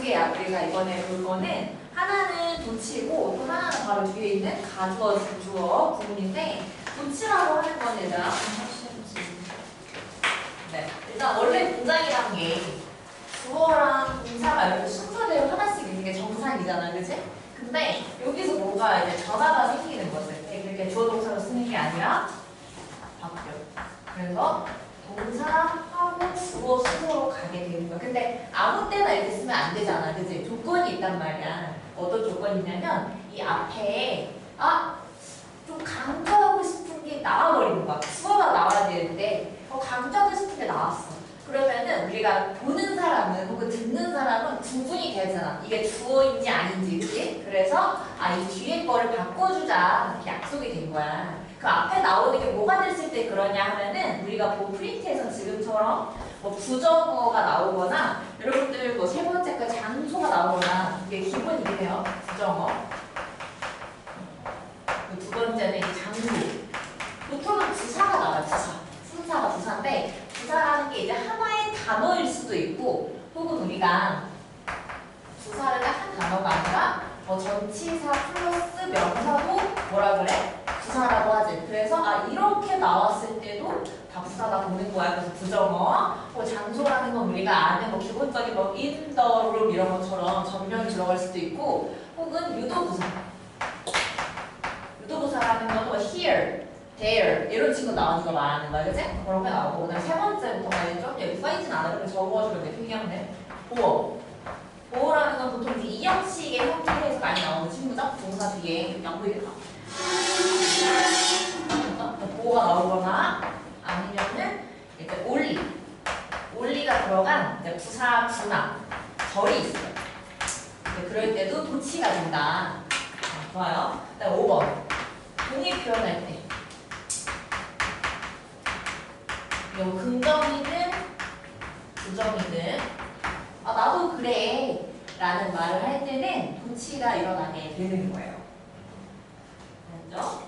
개야. 우리가 이번에 볼 거는 하나는 도치고 또 하나는 바로 뒤에 있는 가주어, 주주어 구문인데 도치라고 하는 건 얘들아. 네. 일단 원래 문장이라는 게 주어랑 동사가 이렇게 순서대로 하나씩 있는 게 정상이잖아. 그치? 근데 여기서 뭔가 이제 변화가 생기는 거지. 이렇게 주어 동사로 쓰는 게 아니라 바뀌어. 그래서 동사하고 주어 순서로 가게 되는 거야. 근데 아무 때나 이렇게 쓰면 안 되잖아. 그치? 조건이 있단 말이야. 어떤 조건이냐면 이 앞에 좀 강조하고 싶은 게 나와버리는 거야. 주어가 나와야 되는데 강조하고 싶은 게 나왔어. 그러면은 우리가 보는 사람은 혹은 듣는 사람은 구분이 되잖아. 이게 주어인지 아닌지, 그치? 그래서 이 뒤에 거를 바꿔주자 이렇게 약속이 된 거야. 그 앞에 나오는 게 뭐가 됐을 때 그러냐 하면은 우리가 본 프린트에서 지금처럼 뭐 부정어가 나오거나 여러분들 뭐 세 번째 거 장소가 나오거나 이게 기본이긴 요 부정어. 두 번째는 이 장소. 보통은 부사가 나와요. 부사. 순사가 부사인데 부사라는 게 이제 하나의 단어일 수도 있고 혹은 우리가 부사를 딱 한 단어가 아니라 전치사 플러스 명사도 뭐라 그래? 부사라고 하지. 그래서 이렇게 나왔을 때도 다 부사가 보는 거야. 그래서 부정어, 장소라는 건 우리가 아는 뭐 기본적인 뭐 in the room 이런 것처럼 전면이 들어갈 수도 있고 혹은 유도부사. 유도부사라는 건 뭐 here, there 이런 친구 나오는 거 말하는 거야, 그치? 그런 게 나오고 그다음 세 번째부터가 이제 좀 여기 써있진 않아. 그래서 적어주면 돼. 필기하면 보어. 보어라는 건 보통 이제 이 형식의 형태에서 많이 나오는 친구죠? 동사 뒤에 안 보이겠다. 보어가 나오거나 아니면은 이제 올리가 들어간 이제 부사, 주나, 절이 있어요. 그럴 때도 도치가 된다. 좋아요. 그다음 5번. 동의 표현할 때. 이거 긍정이든 부정이든 나도 그래 라는 말을 할 때는 도치가 일어나게 되는 거예요. 알죠?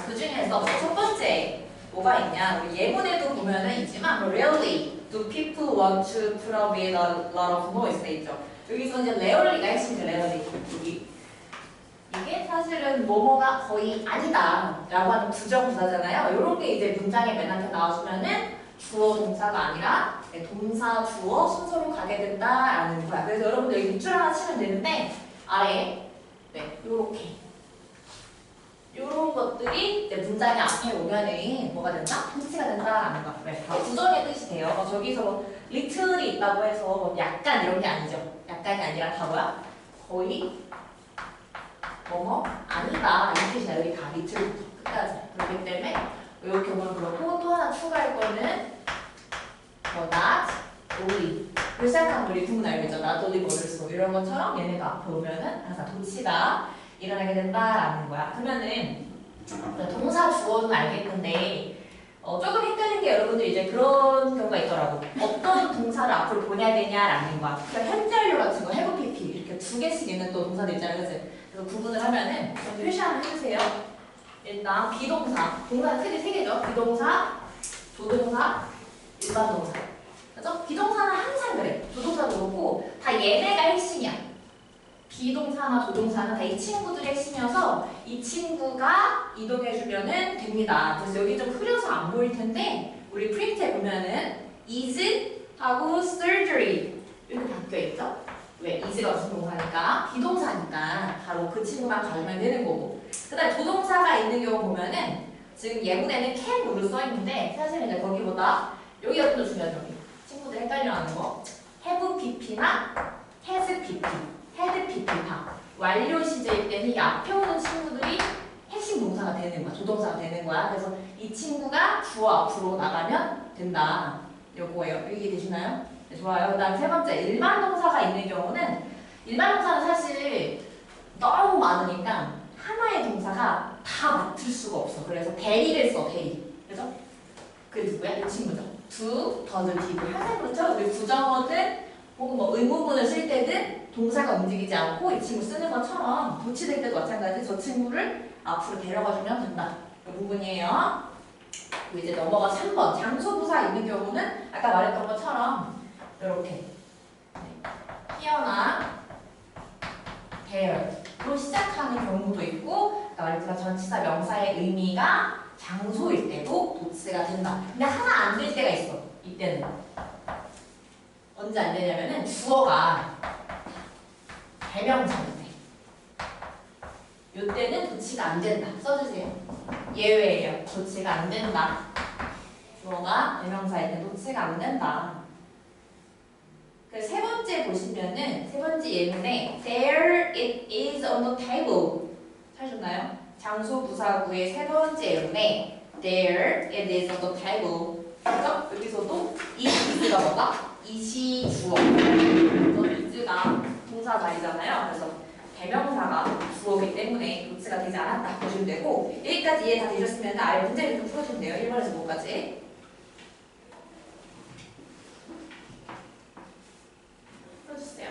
그 중에서 첫 번째 뭐가 있냐? 우리 예문에도 보면은 있지만 Really, do people want to put up with a lot of noise? 돼 있죠. 여기서 이제 rarely가 핵심이죠. rarely. 여기. 이게 사실은 뭐뭐가 거의 아니다 라고 하는 부정부사잖아요. 이런 게 이제 문장에 맨 앞에 나와주면은 주어 동사가 아니라 동사 주어 순서로 가게 된다라는 거야. 그래서 여러분들 여기 밑줄 하나 치면 되는데 아래 요렇게 요런 것들이 이제 문장의 앞에 오면은 뭐가 된다? 도치가 된다라는 거야. 왜? 다 부정의 뜻이 돼요. 저기서 little이 있다고 해서 약간 이런 게 아니죠. 약간이 아니라 다 뭐야? 거의 뭐뭐 아니다 이 뜻이야. 여기 다 리틀부터 끝까지. 그렇기 때문에 이렇게 보면 그렇고 또 하나 추가할 거는 not only 그 시작한 우리 구문 알겠죠? not only but also 이런 것처럼 얘네가 앞에 오면은 항상 도치가 일어나게 된다라는 거야. 그러면은 동사 주어는 알겠는데 조금 헷갈린 게 여러분들 이제 그런 경우가 있더라고. 어떤 동사를 앞으로 보내야 되냐라는 거야. 그러니까 현재 완료 같은 거 have pp 이렇게 두 개씩 있는 또 동사들 있잖아요. 그치? 그래서 구분을 하면은 표시 한번 해주세요. 일단 비동사, 동사는 크게 세 개죠. 비동사, 조동사, 일반 동사. 그죠? 비동사는 항상 그래. 조동사도 그렇고 다 얘네가 핵심이야. 비동사나 조동사는 다 이 친구들이 핵심이어서 이 친구가 이동해주면은 됩니다. 그래서 여기 좀 흐려서 안 보일 텐데 우리 프린트에 보면은 is 하고 surgery 이렇게 바뀌어 있죠? 왜? is가 무슨 동사니까 비동사니까 바로 그 친구만 가르면 되는 거고. 그 다음에 조동사가 있는 경우 보면은 지금 예문에는 can으로 써있는데 사실은 이제 거기보다 여기가 좀 더 중요하죠. 친구들 헷갈려하는 거 have pp나 has pp had pp파 완료 시제일 때는 이 앞에 오는 친구들이 핵심 동사가 되는 거야. 조동사가 되는 거야. 그래서 이 친구가 주어 앞으로 나가면 된다. 요거예요. 이해되시나요? 네, 좋아요. 그 다음 세 번째 일반 동사가 있는 경우는 일반 동사는 사실 너무 많으니까 하나의 동사가 다 맡을 수가 없어. 그래서 대리를 써. 대리. 그죠? 그게 누구야? 이 친구죠. do, does, did 항상 그렇죠? 우리 부정어든 혹은 뭐 의문문을 쓸 때든 동사가 움직이지 않고 이 친구 쓰는 것처럼 도치될 때도 마찬가지 저 친구를 앞으로 데려가주면 된다. 이 부분이에요. 그리고 이제 넘어가 3번 장소부사 있는 경우는 아까 말했던 것처럼 이렇게 there로 시작하는 경우도 있고, 아까 말했지만 전치사 명사의 의미가 장소일 때도 도치가 된다. 근데 하나 안 될 때가 있어. 이때는 언제 안 되냐면은 주어가 대명사일 때. 이때는 도치가 안 된다. 써주세요. 예외예요. 도치가 안 된다. 주어가 대명사일 때 도치가 안 된다. 그 세 번째 보시면은 세 번째 예문에 there it is on the table 찾으셨나요? 장소 부사구의 세 번째 예문에 there it is on the table. 그래서 여기서도 이 is가 뭐다? it이 주어. 그래서 is가 동사 자리잖아요. 그래서 대명사가 주어기 때문에 도치가 되지 않았다 보시면 되고, 여기까지 이해 다 되셨으면 아래 문제를 좀 풀어주면 돼요. 1번에서 5까지. 풀어주세요.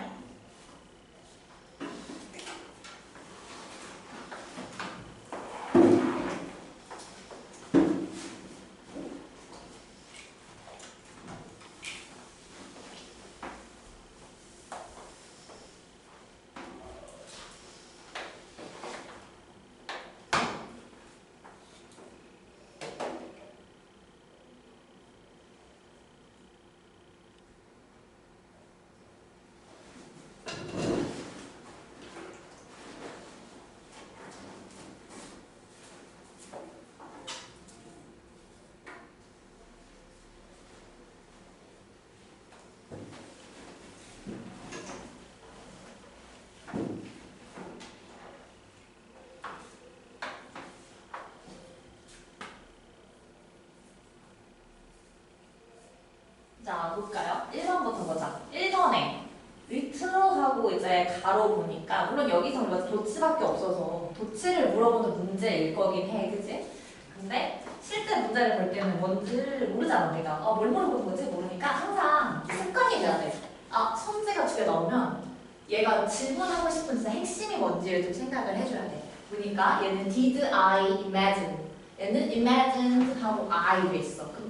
자, 볼까요? 1번부터 보자. 1번에 리트하고 이제 가로 보니까, 물론 여기서 우리가 도치밖에 없어서 도치를 물어보는 문제일 거긴 해, 그치? 근데 실제 문제를 볼 때는 뭔지를 모르잖아, 우리가. 뭘 물어보는 거지? 모르니까 항상 습관이 돼야 돼. 선지가 두 개 나오면 얘가 질문하고 싶은 진짜 핵심이 뭔지를 좀 생각을 해줘야 돼. 그러니까 얘는 did I imagine? 얘는 imagined 하고 I로 있어. 그럼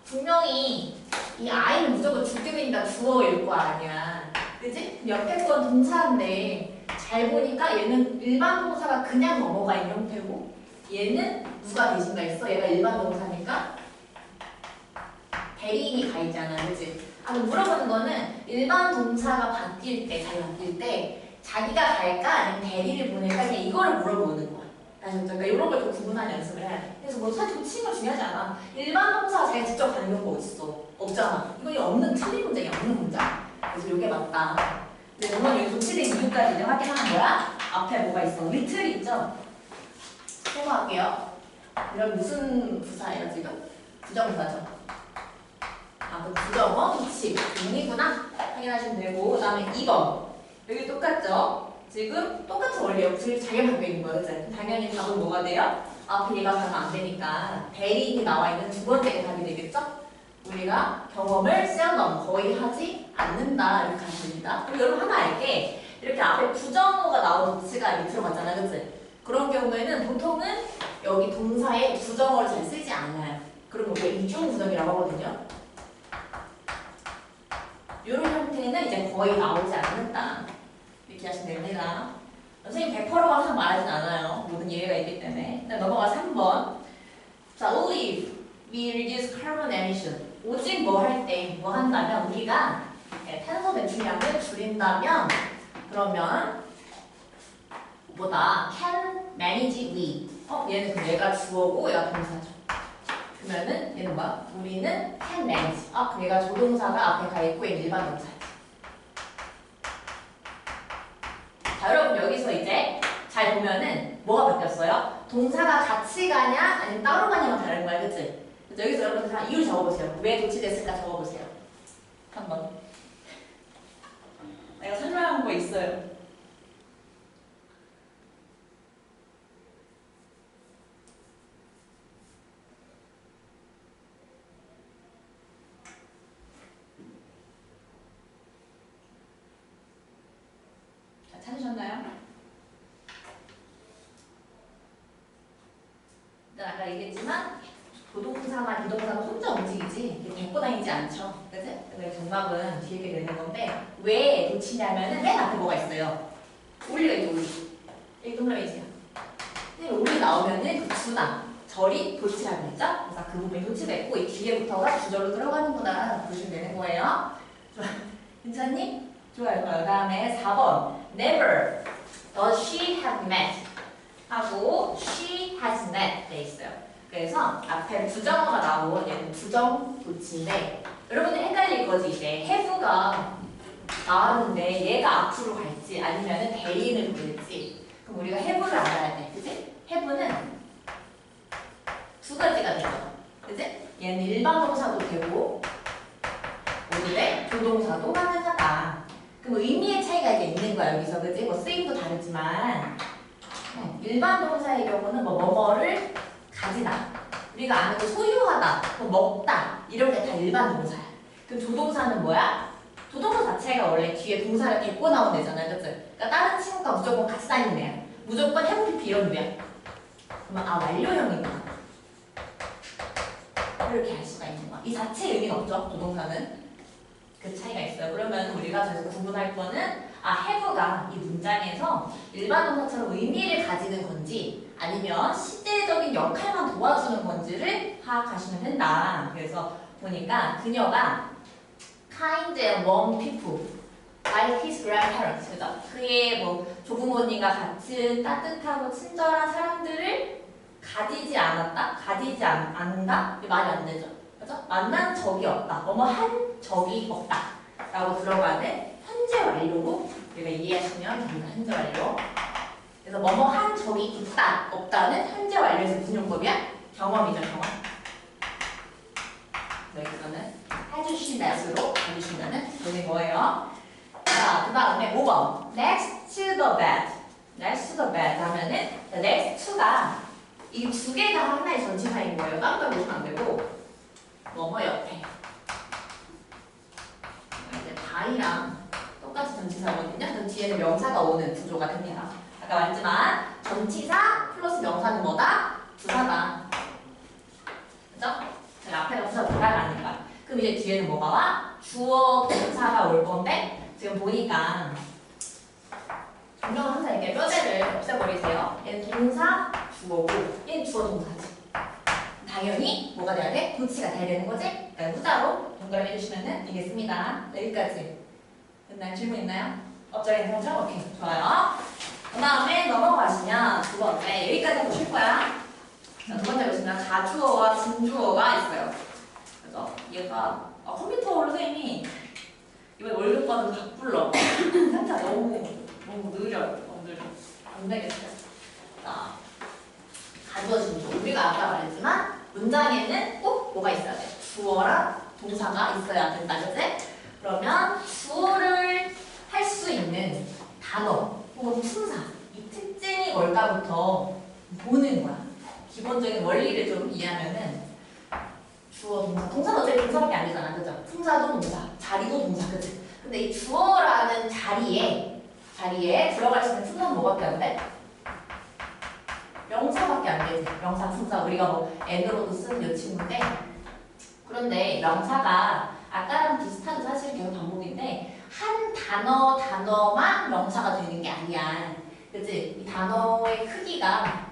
분명히 이 I는 무조건 주격이니까 주어일 거 아니야. 그치? 옆에 건 동사인데 잘 보니까 얘는 일반 동사가 그냥 넘어가 있는 형태고, 얘는 누가 대신가 있어? 얘가 일반 동사니까 대리인이 가 있잖아. 그치? 물어보는 거는 일반 동사가 바뀔 때, 잘 바뀔 때 자기가 갈까 아니면 대리를 보낼까, 그냥 이거를 물어보는 거야. 그러니까 이런 걸 좀 구분하는 연습을 해야 돼. 그래서 뭐 사실 도치는 거 중요하지 않아. 일반 동사가 자기가 직접 가는 경우가 있어. 없잖아. 이건 없는, 틀린 문장이야. 없는 문장. 그래서 이게 맞다. 근데 오늘 여기 도치된 이유까지 이제 확인하는 거야. 앞에 뭐가 있어? 리틀이 있죠? 해보할게요. 이런 무슨 부사예요 지금? 부정부사죠. 그럼 부정어, 도치. 용이구나. 확인하시면 되고, 그 다음에 2번. 여기 똑같죠? 지금 똑같은 원리예요. 둘 자기가 갖고 있는 거예요. 그치? 당연히 답은 뭐가 돼요? 앞에 얘가 가면 안 되니까 대리인이 나와 있는 두 번째 답이 되겠죠? 우리가 경험을 seldom, 거의 하지 않는다 이렇게 하면 됩니다. 그리고 여러분 하나 알게, 이렇게 앞에 부정어가 나온 도치가 밑으로 갔잖아요. 그치? 그런 경우에는 보통은 여기 동사에 부정어를 잘 쓰지 않아요. 그러면 우리가 이중부정이라고 하거든요. 이런 형태는 이제 거의 나오지 않는다. 이렇게 하시면 됩니다. 선생님 100%가 항상 말하진 않아요. 모든 예외가 있기 때문에. 넘어가 3번. 자, only we reduce carbon emission. 오직 뭐 할 때, 뭐 한다면, 우리가 탄소 배출량을 줄인다면, 그러면 뭐다? can manage we. 얘는 그럼 얘가 주어고 얘가 동사죠. 그러면은 얘는 뭐야? 우리는 can manage. 그럼 얘가 조동사가 앞에 가 있고 얘는 일반 동사지. 자, 여러분 여기서 이제 잘 보면은 뭐가 바뀌었어요? 동사가 같이 가냐 아니면 따로 가냐가 다른 거야, 그치? 그래서 여기서 여러분들 다 이유를 적어보세요. 왜 도치됐을까 적어보세요. 한번. 내가 설명한 거 있어요. 자, 찾으셨나요? 아까 얘기했지만 조동사나 비동사는 혼자 움직이지 데리고 다니지 않죠. 그치? 그래서 정답은 뒤에 있게 되는 건데 왜 도치냐면은 맨 앞에 뭐가 있어요? 올리가 있죠, 올리. 여기 동그라미지야. 올리 나오면은 그 주나 절이 도치라고 했죠? 그래서 그 부분이 도치됐고 이 뒤에부터가 주절로 들어가는구나 보시면 되는 거예요. 좋아. 괜찮니? 좋아요. 그 다음에 4번. Never does she have met 하고 she has met 돼 있어요. 그래서 앞에 부정어가 나온 얘는 부정 도치인데 여러분들 헷갈릴 거지. 이제 have가 나왔는데 얘가 앞으로 갈지 아니면은 대인을 부를지. 그럼 우리가 have를 알아야 돼. 그치? have는 두 가지가 되죠. 그치? 얘는 일반 동사도 되고 모두 돼 조동사도 가능하다. 그럼 의미의 차이가 이제 있는 거야 여기서. 그치? 뭐 쓰임도 다르지만 일반 동사의 경우는 뭐뭐를 가지다, 우리가 아는 거 소유하다, 뭐 먹다 이런 게 다 일반 동사야. 그럼 조동사는 뭐야? 조동사 자체가 원래 뒤에 동사를 입고 나온 애잖아요. 그치? 그러니까 다른 친구가 무조건 같이 다니는 애야. 무조건 have, PP 이런 류야. 그러면 아 완료형이구나 이렇게 알 수가 있는 거야. 이 자체의 의미는 없죠. 조동사는. 그 차이가 있어요. 그러면 우리가 저기서 구분할 거는 아 have가 이 문장에서 일반 동사처럼 의미를 가지는 건지 아니면 시제적인 역할만 도와주는 건지를 파악하시면 된다. 그래서 보니까 그녀가 kind and warm people like his grandparents. 그죠? 그의 뭐 조부모님과 같은 따뜻하고 친절한 사람들을 가지지 않았다? 가지지 않는다? 이 말이 안 되죠. 그죠? 만난 적이 없다. 뭐뭐 한 적이 없다. 라고 들어가는 현재 완료로 우리가 이해하시면 됩니다. 현재 완료. 그래서 뭐뭐 한 적이 있다, 없다는 현재 완료에서 무슨 용법이야? 경험이죠, 경험. 여기서는 해주신 that으로 해주시면 되는 거예요. 자, 그 다음에 5번. Next to the bed. Next to the bed 하면은 next to가 이 두 개 다 하나의 전치사인 거예요. 따로 보시면 안 되고 뭐뭐 옆에 이제 by랑 똑같이 전치사거든요. 그럼 뒤에는 명사가 오는 구조가 됩니다. 아까 말했지만 전치사 플러스 명사는 뭐다? 부사다. 그죠? 제가 앞에가 부사 들어가니까. 그럼 이제 뒤에는 뭐가 와? 주어 동사가 올 건데 지금 보니까 분명히 항상 이렇게 뼈대를 없애버리세요. 얘는 동사, 주어고 얘는 주어 동사지. 당연히 뭐가 돼야 돼? 도치가 돼야 되는 거지? 그러니까 후자로 동그라미 해주시면 되겠습니다. 여기까지. 끝나요? 질문 있나요? 업적인 성적? 오케이. 좋아요. 그 다음에 넘어가시면 두 번째. 여기까지 보실 거야. 자, 두 번째 보시면 가주어와 진주어가 있어요. 그래서 얘가 컴퓨터로 선생님이 이번에 월급 받은 다 불러. 진짜 너무 느려. 너무 느려. 안 되겠어요. 자, 가주어 진주어. 우리가 아까 말했지만 문장에는 꼭 뭐가 있어야 돼? 주어랑 동사가 있어야 된다. 그치? 그러면 주어를 할 수 있는 단어 혹은 품사 이 특징이 뭘까부터 보는 거야. 기본적인 원리를 좀 이해하면은 주어, 동사. 동사는 어차피 동사밖에 안 되잖아. 그죠? 품사도 동사, 자리도 동사. 그치? 근데 이 주어라는 자리에 들어갈 수 있는 품사는 뭐밖에 안 돼? 명사밖에 안 되지. 명사, 품사. 우리가 뭐 n으로도 쓰는 요 친구인데 그런데 명사가 아까랑 비슷하죠. 사실 계속 반복인데 한 단어만 명사가 되는 게 아니야. 그치? 이 단어의 크기가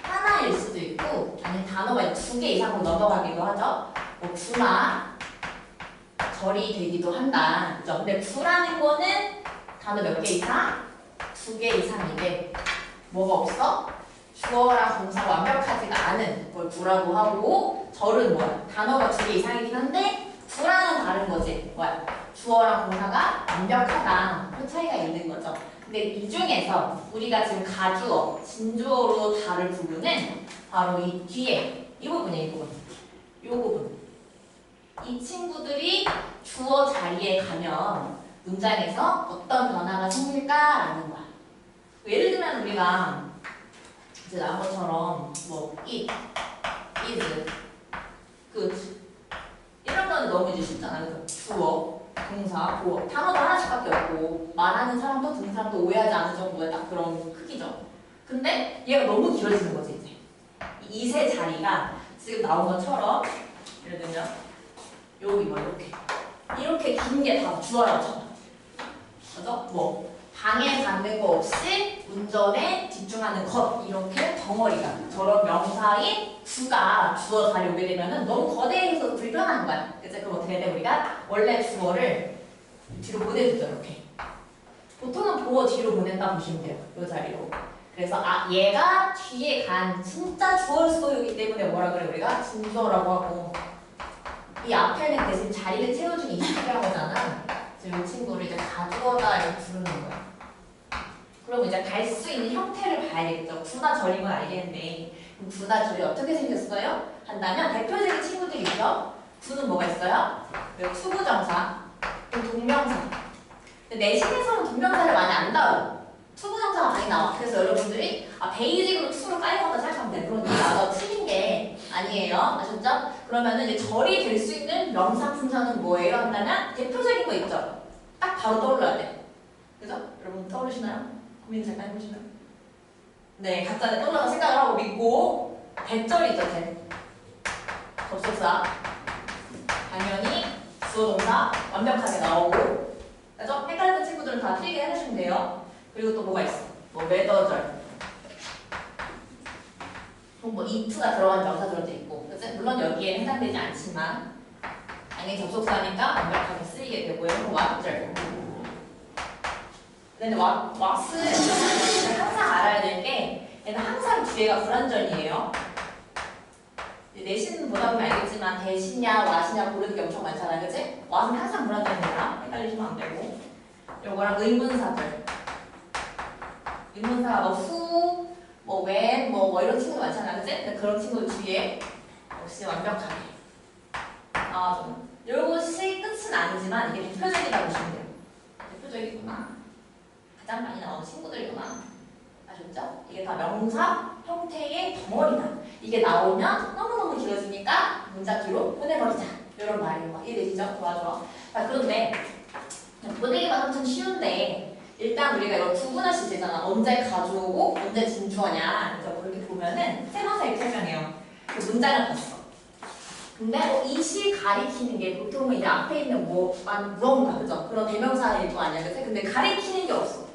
하나일 수도 있고 아니면 단어가 두 개 이상으로 넘어가기도 하죠. 뭐 부나 절이 되기도 한다. 그죠? 근데 부라는 거는 단어 몇 개 이상? 두 개 이상인데 뭐가 없어? 주어랑 동사가 완벽하지가 않은 걸 부라고 하고 절은 뭐야? 단어가 두 개 이상이긴 한데 부랑은 다른 거지. 뭐야? 주어랑 동사가 완벽하다. 그 차이가 있는 거죠. 근데 이 중에서 우리가 지금 가주어, 진주어로 다를 부분은 바로 이 뒤에 이 부분이에요. 이 부분. 이 부분. 이 친구들이 주어 자리에 가면 문장에서 어떤 변화가 생길까라는 거야. 예를 들면 우리가 이제 나온 것처럼 뭐 it, is, good 이런 거는 너무 이제 쉽잖아. 그래서 주어, 동사, 보어 단어도 하나씩밖에 없고 말하는 사람도 듣는 사람도 오해하지 않을 정도의 딱 그런 크기죠. 근데 얘가 너무 길어지는 거지 이제. 이 세 자리가 지금 나온 것처럼 예를 들면 여기 뭐 이렇게 긴 게 다 주어라고 쳐. 그죠? 뭐 방해받는 거 없이 운전에 집중하는 것 이렇게 덩어리가 저런 명사인 주가 주어 자리에 오게 되면은 너무 거대해서 불편한 거야. 그래서 그럼 어떻게 돼? 우리가 원래 주어를 뒤로 보내주죠. 이렇게. 보통은 보어 뒤로 보낸다 보시면 돼요. 이 자리로. 그래서 얘가 뒤에 간 진짜 주어를 쓰기 때문에 뭐라 그래? 우리가 진주어라고 하고 이 앞에는 대신 자리를 채워주는 이식이라고 하잖아. 그래서 이 친구를 이제 가주어다 이렇게 부르는 거야. 그럼 이제 갈 수 있는 형태를 봐야겠죠. 구나 절인 건 알겠는데 구나 절이 어떻게 생겼어요? 한다면 대표적인 친구들이 있죠. 구는 뭐가 있어요? 투부정사, 동명사. 근데 내신에서는 동명사를 많이 안 다뤄요. 투부정사가 많이 나와. 그래서 여러분들이 베이직으로 투로 깔려있다 생각하면 돼요. 그런데 나도 틀린 게 아니에요. 아셨죠? 그러면은 이제 절이 될 수 있는 명사 품사는 뭐예요? 한다면 대표적인 거 있죠. 딱 바로 떠올라야 돼. 그죠? 여러분 떠오르시나요? 고민 잠깐 해보시나요? 네, 각자 떠올라서 생각을 하고 믿고 대절이죠, 대. 접속사. 당연히 주어 동사 완벽하게 나오고 그래서 헷갈리는 친구들은 다 틀리게 해주시면 돼요. 그리고 또 뭐가 있어? 뭐 웨더절 뭐 if가 들어간 명사들도 있고 그치? 물론 여기에는 해당되지 않지만 당연히 접속사니까 완벽하게 쓰이게 되고요. what절 근데 what은 항상 알아야 될 게 얘는 항상 뒤에가 불완전이에요. 내신 보다 보면 알겠지만 대신냐 what이냐 고르는 게 엄청 많잖아요. 그치? what은 항상 불완전입니다. 헷갈리시면 안 되고 요거랑 의문사들 의문사가 뭐 who, 뭐 when, 뭐 이런 친구들 많잖아요. 그치? 근데 그런 친구들 뒤에 역시 완벽하게 나와주는 요것이 끝은 아니지만 이게 대표적이라고 보시면 돼요. 대표적이구나. 가장 많이 나오는 친구들이구나. 아셨죠? 이게 다 명사 형태의 덩어리다. 이게 나오면 너무너무 길어지니까 문자 뒤로 보내버리자. 이런 말이에요. 이해되시죠? 좋아 좋아. 자 그런데 보내기가 엄청 쉬운데 일단 우리가 이거 구분할 수 있잖아. 언제 가져오고 언제 진주하냐. 그래서 그렇게 보면은 세번사 이렇게 설명해요. 그 문장을 봤어. 근데 이 시 가리키는 게 보통은 이제 앞에 있는 무언가 그죠? 그런 대명사일 거 아니야. 그치? 근데 가리키는 게 없어.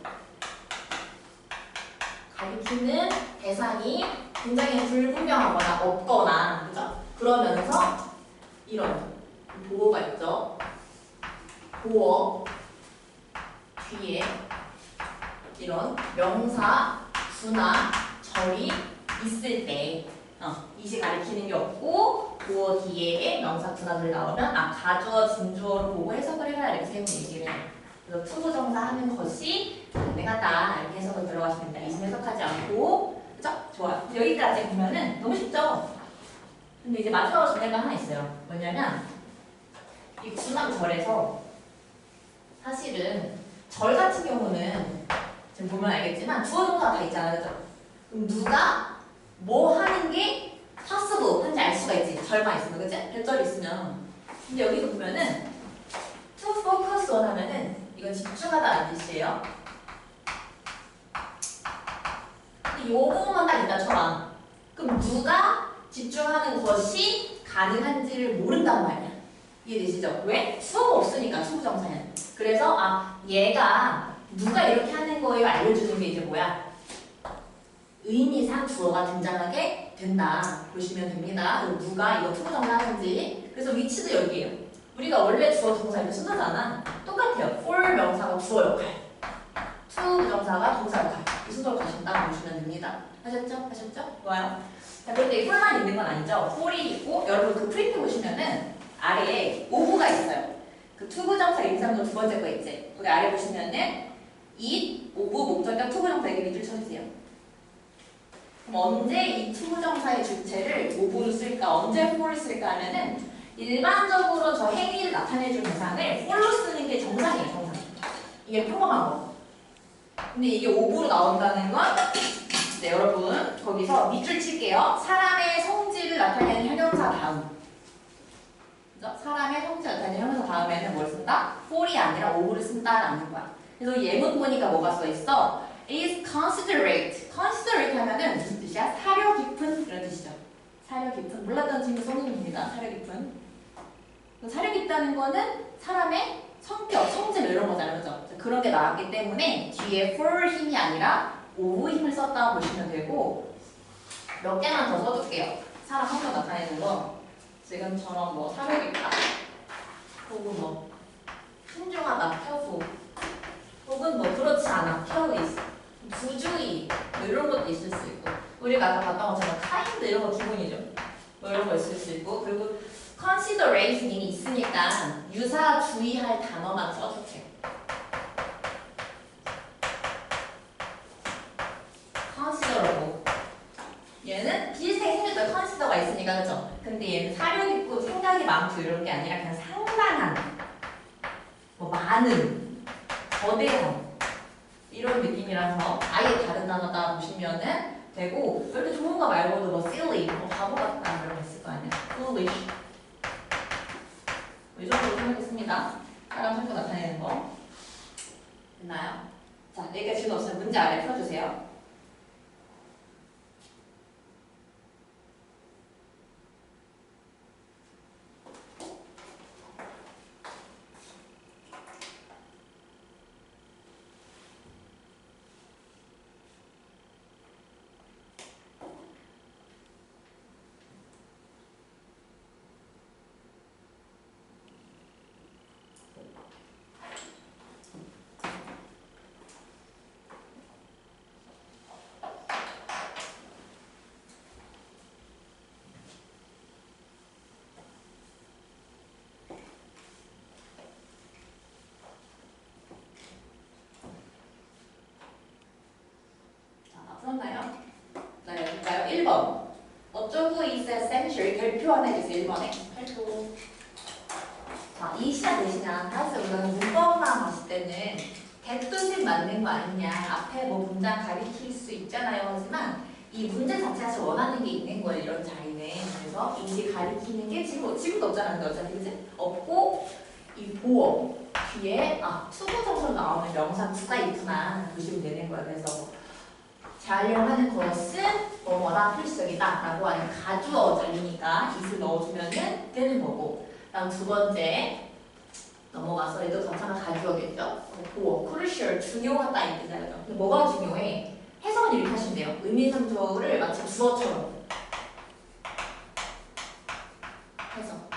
가리키는 대상이 굉장히 불분명하거나 없거나 그죠? 그러면서 이런 보어가 있죠. 보어 뒤에 이런 명사, 주나 절이 있을 때 이시 가리키는 게 없고 보어 뒤에 명사, 주나들 나오면 가주어, 진주어로 보고 해석을 해라 이렇게 세우는 얘기를 해요. 그래서 투부정사 하는 것이 가능하다 이렇게 해석을 들어가시면 됩니다. 이심 해석하지 않고 그죠? 좋아요. 여기까지 보면은 너무 쉽죠? 근데 이제 마지막으로 정리할 거 하나 있어요. 뭐냐면 이 구남절에서 사실은 절 같은 경우는 지금 보면 알겠지만 주어 동사가 다 있잖아요. 그죠? 그럼 누가 뭐 하는 게 possible 한지 알 수가 있지. 절만 있으면 그치? 대절이 있으면. 근데 여기서 보면은 to focus on 하면은 이건 집중하다는 뜻이에요. 근데 이 부분만 딱 있다처럼 그럼 누가 집중하는 것이 가능한지를 모른단 말이야. 이해되시죠? 왜? 수어가 없으니까 투부정사는. 그래서 얘가 누가 이렇게 하는 거예요 알려주는 게 이제 뭐야? 의미상 주어가 등장하게 된다. 보시면 됩니다. 누가 이거 투부정사 하는지. 그래서 위치도 여기에요. 우리가 원래 주어 동사 이렇게 순서잖아. 똑같아요. for 명사가 주어 역할, to 부정사가 동사 역할. 이 순서로 가신다 보시면 됩니다. 하셨죠? 하셨죠? 좋아요. 자, 그런데 for만 있는 건 아니죠. for이 있고 여러분 그 프린트 보시면은 아래에 오브가 있어요. 그 투부정사 인상도 두 번째 거 있지. 거기 아래 보시면은 it, 오브, 목적격, 투부정사 이렇게 밑줄 쳐주세요. 그럼 언제 이 투부정사의 주체를 오브로 쓸까? 언제 for를 쓸까 하면은 일반적으로 저 행위를 나타내주는 대상을 for로 쓰는 게 정상이에요. 정상. 이게 평범한 거. 근데 이게 오브로 나온다는 건 네, 여러분 거기서 밑줄 칠게요. 사람의 성질을 나타내는 형용사 다음. 그죠? 사람의 성질을 나타내는 형용사 다음에는 뭘 쓴다? for이 아니라 오브를 쓴다라는 거야. 그래서 예문 보니까 뭐가 써 있어? is considerate. considerate 하면은 무슨 뜻이야? 사려 깊은 그런 뜻이죠. 사려 깊은. 몰랐던 친구 써놓습니다. 사려 깊은. 사려 깊다는 거는 사람의 성격, 성질 이런 거잖아요. 그죠? 그런 게 나왔기 때문에 뒤에 for 힘이 아니라 of 힘을 썼다고 보시면 되고 몇 개만 더 써둘게요. 사람 성격 나타내는 거. 지금처럼 뭐 사력 있다. 혹은 뭐 신중하다, careful. 혹은 뭐 그렇지 않아, careless. 부주의 뭐 이런 것도 있을 수 있고 우리가 아까 봤던 것처럼 kind 이런 거 기본이죠. 뭐 이런 거 있을 수 있고 그리고 consideration이 있으니까 유사 주의할 단어만 써주세요. considerable 얘는 비슷하게 생겼죠. consider가 있으니까 그죠? 근데 얘는 사력 있고 생각이 많고 이런 게 아니라 그냥 상당한 뭐 많은 거대한 이런 느낌이라서 아예 다른 단어다 보시면은 되고 이렇게 좋은 거 말고도 뭐 silly, 뭐 바보 같다 이런 거 있을 거 아니야. foolish 이 정도로 생각했습니다. 사람 성격 나타내는 거 됐나요? 자, 여기까지 질문 없으면 문제 아래 풀어주세요. 풀었나요? 네, 볼까요? 1번. 어쩌고 is essential. 별표 하나 해주세요. 1번에. 별표. 자, 이시나 대시나. 사실 우리가 문법만 봤을 때는 대뜻이 맞는 거 아니냐. 앞에 뭐 문장 가리킬 수 있잖아요. 하지만 이 문제 자체가 사실 원하는 게 있는 거예요. 이런 자리는. 그래서 이시 가리키는 게 지금도 없잖아요. 근데 어차피 그지? 없고 이 보어 뒤에 투부정사로 나오는 명사 투가 있구나. 보시면 되는 거예요. 그래서 자활용하는 것은 뭐뭐라 필수적이다 라고 하는 가주어 자리니까 it을 넣어주면 되는 거고 다음 두 번째 넘어가서 얘도 전차가 가주어겠죠. 보어, crucial, 중요하다 이 뜻이잖아요. 근데 뭐가 중요해? 해석은 이렇게 하시면 돼요. 의미상조를 마치 주어처럼 해석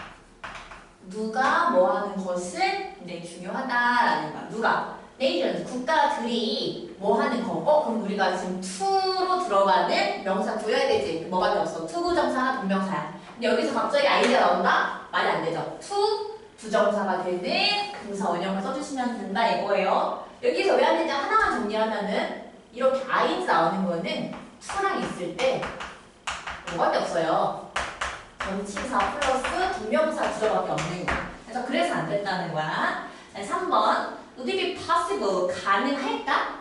누가 뭐 하는 것은 굉장히 중요하다라는 거야. 누가? nation, 국가들이 뭐 하는 거? 그럼 우리가 지금 to로 들어가는 명사 구해야 되지. 뭐가 없어? to 부정사나 동명사야. 근데 여기서 갑자기 아이디가 나온다? 말이 안 되죠. to 부정사가 되는 동사 원형을 써주시면 된다 이거예요. 여기서 왜 안 되지? 하나만 정리하면은 이렇게 ing 나오는 거는 to랑 있을 때 뭐밖에 없어요. 전치사 플러스 동명사 주어밖에 없는 거야. 그래서 안 된다는 거야. 자, 3번. Would it be possible? 가능할까?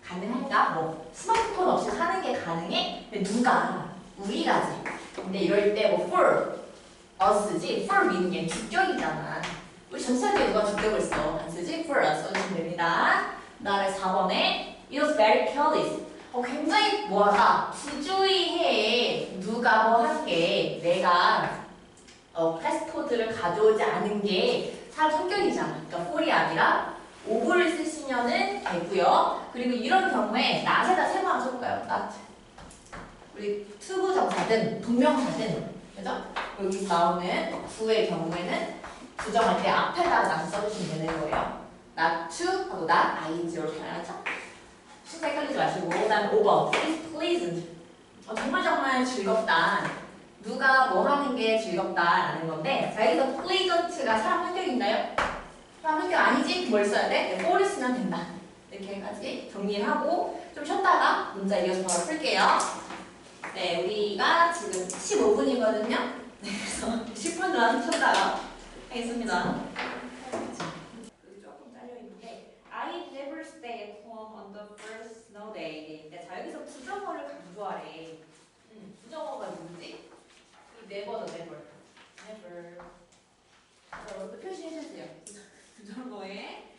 가능할까? 뭐 스마트폰 없이 사는 게 가능해? 근데 누가? 우리가지. 근데 이럴 때 뭐 for us지. for me는 얘 주격이잖아. 우리 전체적으로 누가 주격을 써? 안 쓰지? for us 써주시면 됩니다. 그다음에 4번에 It was very careless. 굉장히 뭐하다? 부주의해. 누가 뭐 한 게 내가 패스트푸드를 가져오지 않은 게 사람 성격이잖아. 그러니까 for이 아니라 of를 쓰시면은 되고요. 그리고 이런 경우에 not에다 세모 하나 써볼까요? not. 우리 투부정사든 동명사든 그죠? 여기 나오는 구의 경우에는 부정할 때 앞에다가 not 써주시면 되는 거예요. not to 하고 not ing 이렇게 알았죠? 순서 헷갈리지 마시고 그다음에 5번 It's pleasant. 정말 즐겁다. 누가 뭐 하는 게 즐겁다라는 건데 자 여기서 pleasant가 사람 성격인가요? 사람 성격 아니지? 뭘 써야 돼? for를 쓰면 된다. 이렇게까지 정리를 하고 좀 쉬었다가 문제 이어서 바로 풀게요. 네, 우리가 지금 15분이거든요. 네, 그래서 10분 더 쉬었다가 하겠습니다. 여기 조금 잘려있는데 I never stay at home on the first snow day. 네, 자 여기서 부정어를 강조하래. 부정어가 누구지? never도 never. 자, 여러분 표시해주세요. 부정어에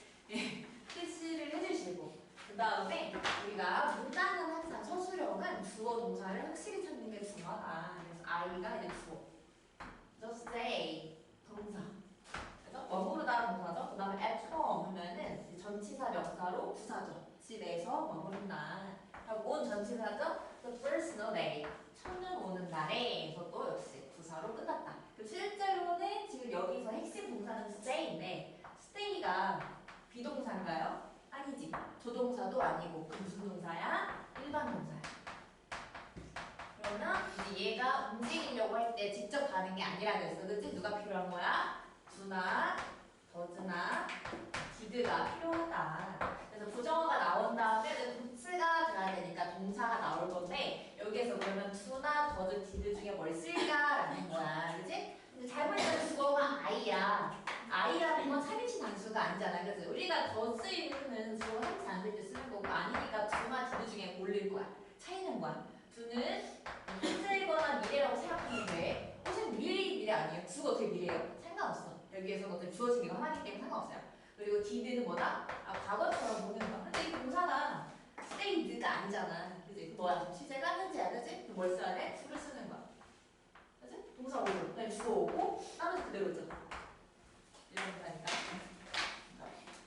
표시를 해주시고 그 다음에 우리가 문장은 항상 서술형은 주어 동사를 확실히 찾는 게 중요하다. 그래서 I가 이제 주어, just stay 동사. 그래서 머무르다 동사죠. 그 다음에 at home 명사로 부사죠. 집에서 머무른다. 온 전치사죠. The first snow day. 첫눈 오는 날에서 또 역시 부사로 끝났다. 그럼 실제로는 지금 여기서 핵심 동사는 stay인데 stay가 비동사인가요? 아니지. 조동사도 아니고 그 무슨 동사야? 일반 동사야. 그러면 이제 얘가 움직이려고 할 때 직접 가는 게 아니라 그랬어. 그치? 누가 필요한 거야? do나, does나, did가 필요하다. 그래서 부정어가 나온 다음에 도츠가 돼야 되니까 동사가 나올 건데 여기에서 그러면 do나, does, did 중에 뭘 쓸까라는 거야. 그치? 근데 잘 보니까 주어가 I야. I라는 건 3인칭 단수가 아니잖아. 그치? 우리가 does 이유는 주어가 3인칭 안 될 때 쓰는 거고 아니니까 do나, did 중에 고를 거야. 차이는 뭐야? do는 현재거나 미래라고 생각하면 돼. 선생님 미래 아니에요? 주어 되게 미래예요? 상관없어. 여기에서 어떤 주어진 게 하나이기 때문에 상관없어요. 그리고 did는 뭐다? 과거처럼 보는 거야. 근데 이 동사가 stayed가 아니잖아. 그지? 뭐야? 시제가 현재야. 그지? 그럼 뭘 써야 돼? to를 쓰는 거야. 그지? 동사 오고, 그다음에 주어 오고, 나머지 그대로 있잖아. 이런 거니까.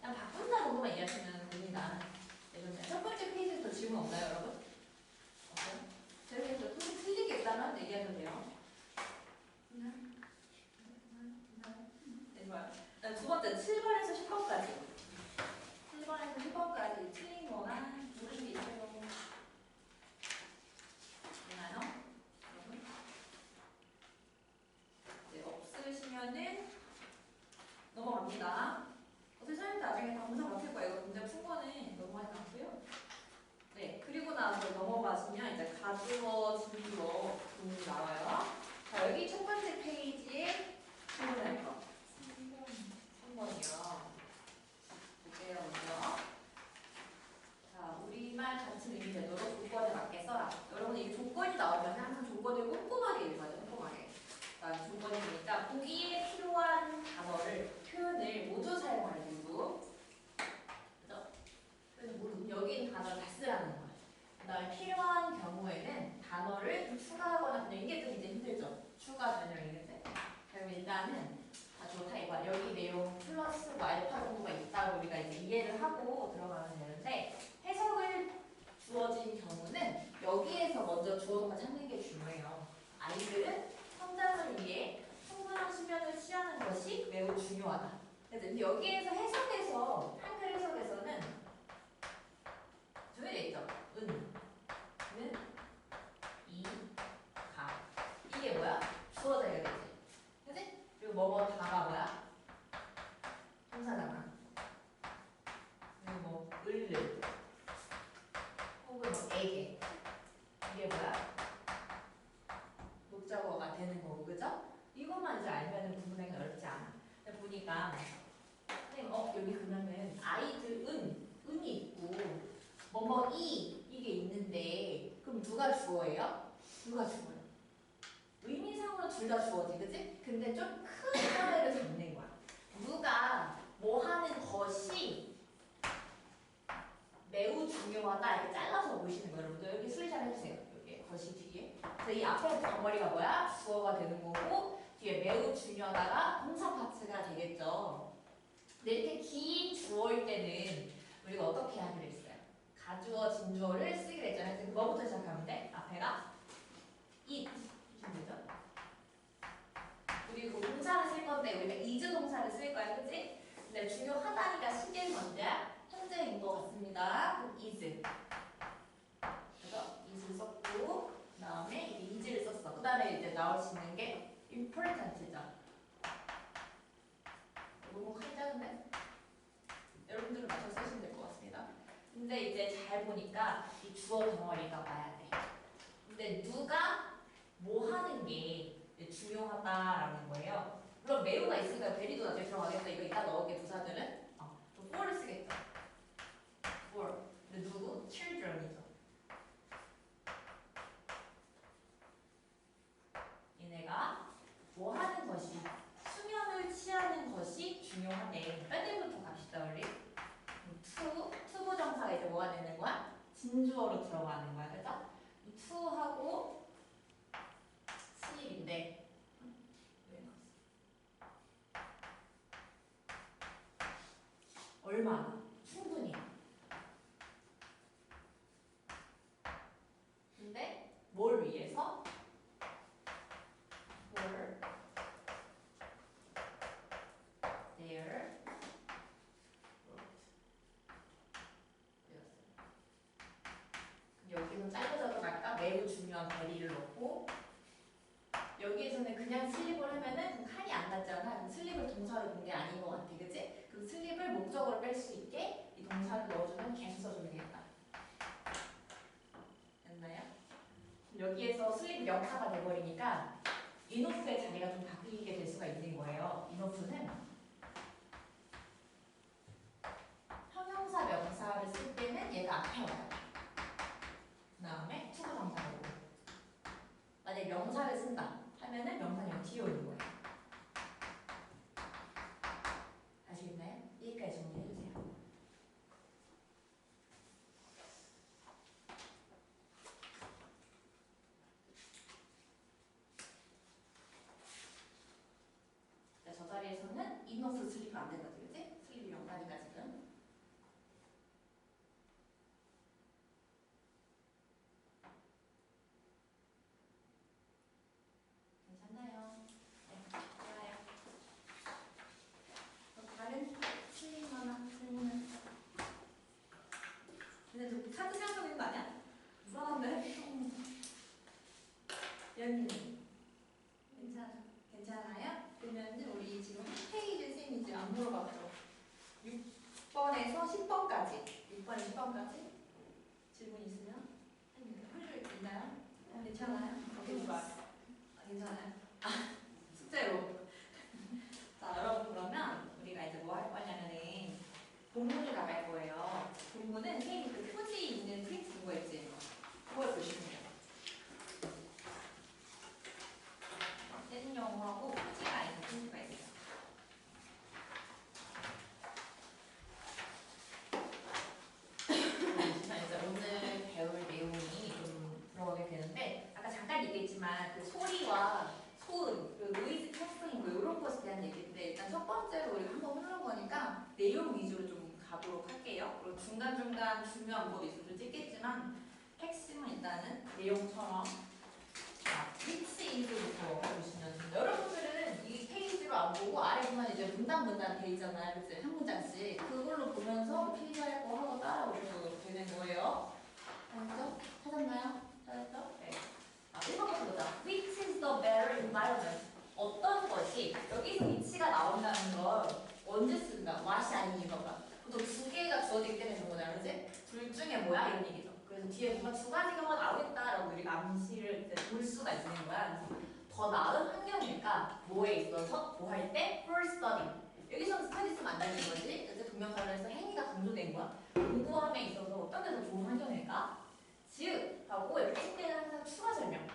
그냥 바꾼다 정도만 이해하시면 됩니다. 첫 번째 페이지에서 질문 없나요, 여러분? 없어요? 저희에서 틀리겠다면 얘기하면 돼요. 네, 좋아요. 두 번째, 7번에서 10번까지. 7번에서 10번까지 틀린 거나 모르는 게 있어요. 되나요? 여러분? 네, 없으시면은 넘어갑니다. 어차피 선생님 나중에 다 문장 맡을 거예요. 문장 푼 거는 넘어가지 않고요. 네, 그리고 나서 넘어가시면 이제 가주어, 진주어 부분이 나와요. 자, 여기 첫 번째 페이지에 질문할 거. 3번이요. 볼게요, 먼저. 자, 우리말 같은 의미 되도록 조건에 맞게 써라. 여러분, 이게 조건이 나오면 항상 조건을 꼼꼼하게 읽어야 돼요, 꼼꼼하게. 자, 조건이니까 보기에 필요한 단어를, 표현을 모두 사용하는 이유. 그죠? 그래서 여기 단어를 다 쓰라는 거예요. 그 다음에 필요한 경우에는 단어를 좀 추가하거나 그냥 이게 좀 이제 힘들죠. 추가 변형이겠지. 그럼 일단은 다 좋다 이거 여기 내용 플러스 알파 정도가 있다고 우리가 이제 이해를 하고 들어가면 되는데 해석을 주어진 경우는 여기에서 먼저 주어가 찾는 게 중요해요. 아이들은 성장을 위해 충분한 수면을 취하는 것이 매우 중요하다. 근데 여기에서 해석에서 한글 해석에서는 정해져 있죠. 은, 이, 가. 이게 뭐야? 주어져야 되지. 그치? 그리고 뭐뭐 다가 뭐야? 동사잖아. 그리고 뭐 을을 혹은 뭐 에게. 이게 뭐야? 목적어가 되는 거고, 그죠? 이것만 이제 알면은 구분하기가 어렵지 않아. 근데 보니까 선생님, 여기 그러면은 아이들은 은이 있고 이게 있는데 그럼 누가 주어예요? 누가 주어요? 의미상으로 둘 다 주어지, 그치? 근데 좀 큰 사례를 잡는 거야. 누가 뭐 하는 것이 매우 중요하다 이렇게 잘라서 보시는 거예요. 여러분들 여기 수리잘 해주세요. 여기 것이 뒤에. 그래서 이 앞에 덩어리가 뭐야? 주어가 되는 거고 뒤에 매우 중요하다가 동사 파트가 되겠죠. 근데 이렇게 긴 주어일 때는 우리가 어떻게 하기로 했어요? 가주어, 진주어를 쓰기로 했잖아요. 그래서 뭐부터 시작하면 돼? 앞에가 it 주면 되죠? 그리고 동사를 쓸 건데 우리가 is 동사를 쓸 거야, 그치? 근데 중요하다니까 시계는 언제? 현재인 것 같습니다. 그럼 is. 그래서 is를 썼고 그 다음에 이제 is를 썼어. 그 다음에 이제 나올 수 있는 게 important죠. 너무 크게 작은데? 여러분들은 맞춰서 쓰시면 될 것 같습니다. 근데 이제 잘 보니까 이 주어 덩어리가 와야 돼. 근데 누가 뭐 하는 게 중요하다라는 거예요. 물론 매우가 있으니까 베리도 나중에 들어가겠다. 이거 이따 넣을게 부사들은. 또 for를 쓰겠죠. for. 근데 누구? children이죠. 얘네가 뭐 하는 것이 수면을 취하는 것이 중요하대. 뺄 때부터 갑시다 우리. 투부정사가 이제 뭐가 되는 거야? 진주어로 들어가는 거야, 그죠? 이 투하고 스입인데 얼마나? 충분히 중간 베리를 넣고 여기에서는 그냥 슬립을 하면은 칸이 안 났잖아. 그럼 슬립을 동사로 본 게 아닌 것 같아. 그치? 그 슬립을 목적으로 뺄 수 있게 이 동사를 넣어주면 계속 써주면 되겠다. 됐나요? 여기에서 슬립이 명사가 돼버리니까 인오프의 자리가 좀 바뀌게 될 수가 있는 거예요. 인오프는 형용사 명사를 쓸 때는 얘가 앞에 와요. 그 다음에 투부 정사고 만약에 명사를 쓴다 하면은 명사는 여기 뒤에 오는 거예요. 아시겠나요? 여기까지 정리해주세요. 저 자리에서는 인오프 슬립 안 되거든, 그치? 슬립이 명사니까 지금. 괜찮나요? 네, 좋아요. 다른 틀린 거나 질문은? 근데 좀 카드 생각하고 있는 거 아니야? 불안한데? 연희님 괜찮아요? 그러면 우리 지금 한 페이지 쌤이 이제 안 물어봤죠? 6번에서 10번까지 6번에서 10번까지 질문 있으면 할 있나요? 괜찮아요? 어떻게 봐요? 괜찮아요? 숙제로 자 여러분 그러면 우리가 이제 뭐 할 거냐면은 본문을 나갈 거예요. 본문은 선생님 그 표지 있는 프린트 그거 있지? 그걸 보시면 돼요. 센 영어하고 표지가 있는 프린트가 있어요. 이제 오늘 배울 내용이 좀 들어가게 되는데 아까 잠깐 얘기했지만 그 소리와 소음, 그 노이즈 캔슬링 뭐 이런 것에 대한 얘기인데 일단 첫 번째로 우리가 한번 흘러보니까 내용 위주로 좀 가도록 할게요. 그리고 중간중간 중요한 거 있어도 찍겠지만 핵심은 일단은 내용처럼 위치 인도부터 보시면 됩니다. 여러분들은 이 페이지로 안 보고 아래 보면 이제 문단 돼 있잖아요. 그치? 한 문장씩. 그걸로 보면서 필기할 거 하고 따라오셔도 되는 거예요. 알았죠? 찾았나요? 찾았죠? 네. 1번부터 보자. Which is the better environment? 어떤 것이 여기서 위치가 나온다는 걸 언제 쓴다? what이 아닌 이거가. 보통 두 개가 주어지기 때문에 그런 거잖아. 그치? 둘 중에 뭐야? 이런 얘기죠. 그래서 뒤에 뭔가 두 가지가 나오겠다라고 우리가 암시를 이제 볼 수가 있는 거야. 그래서 더 나은 환경일까? 뭐에 있어서? 뭐 할 때? for study. 여기서는 스터디 쓰면 안 되는 거지. 그래서 동명사에서 행위가 강조된 거야. 공부함에 있어서 어떤 게 더 좋은 환경일까? 즉, 하고 옆에 때는 항상 추가 설명.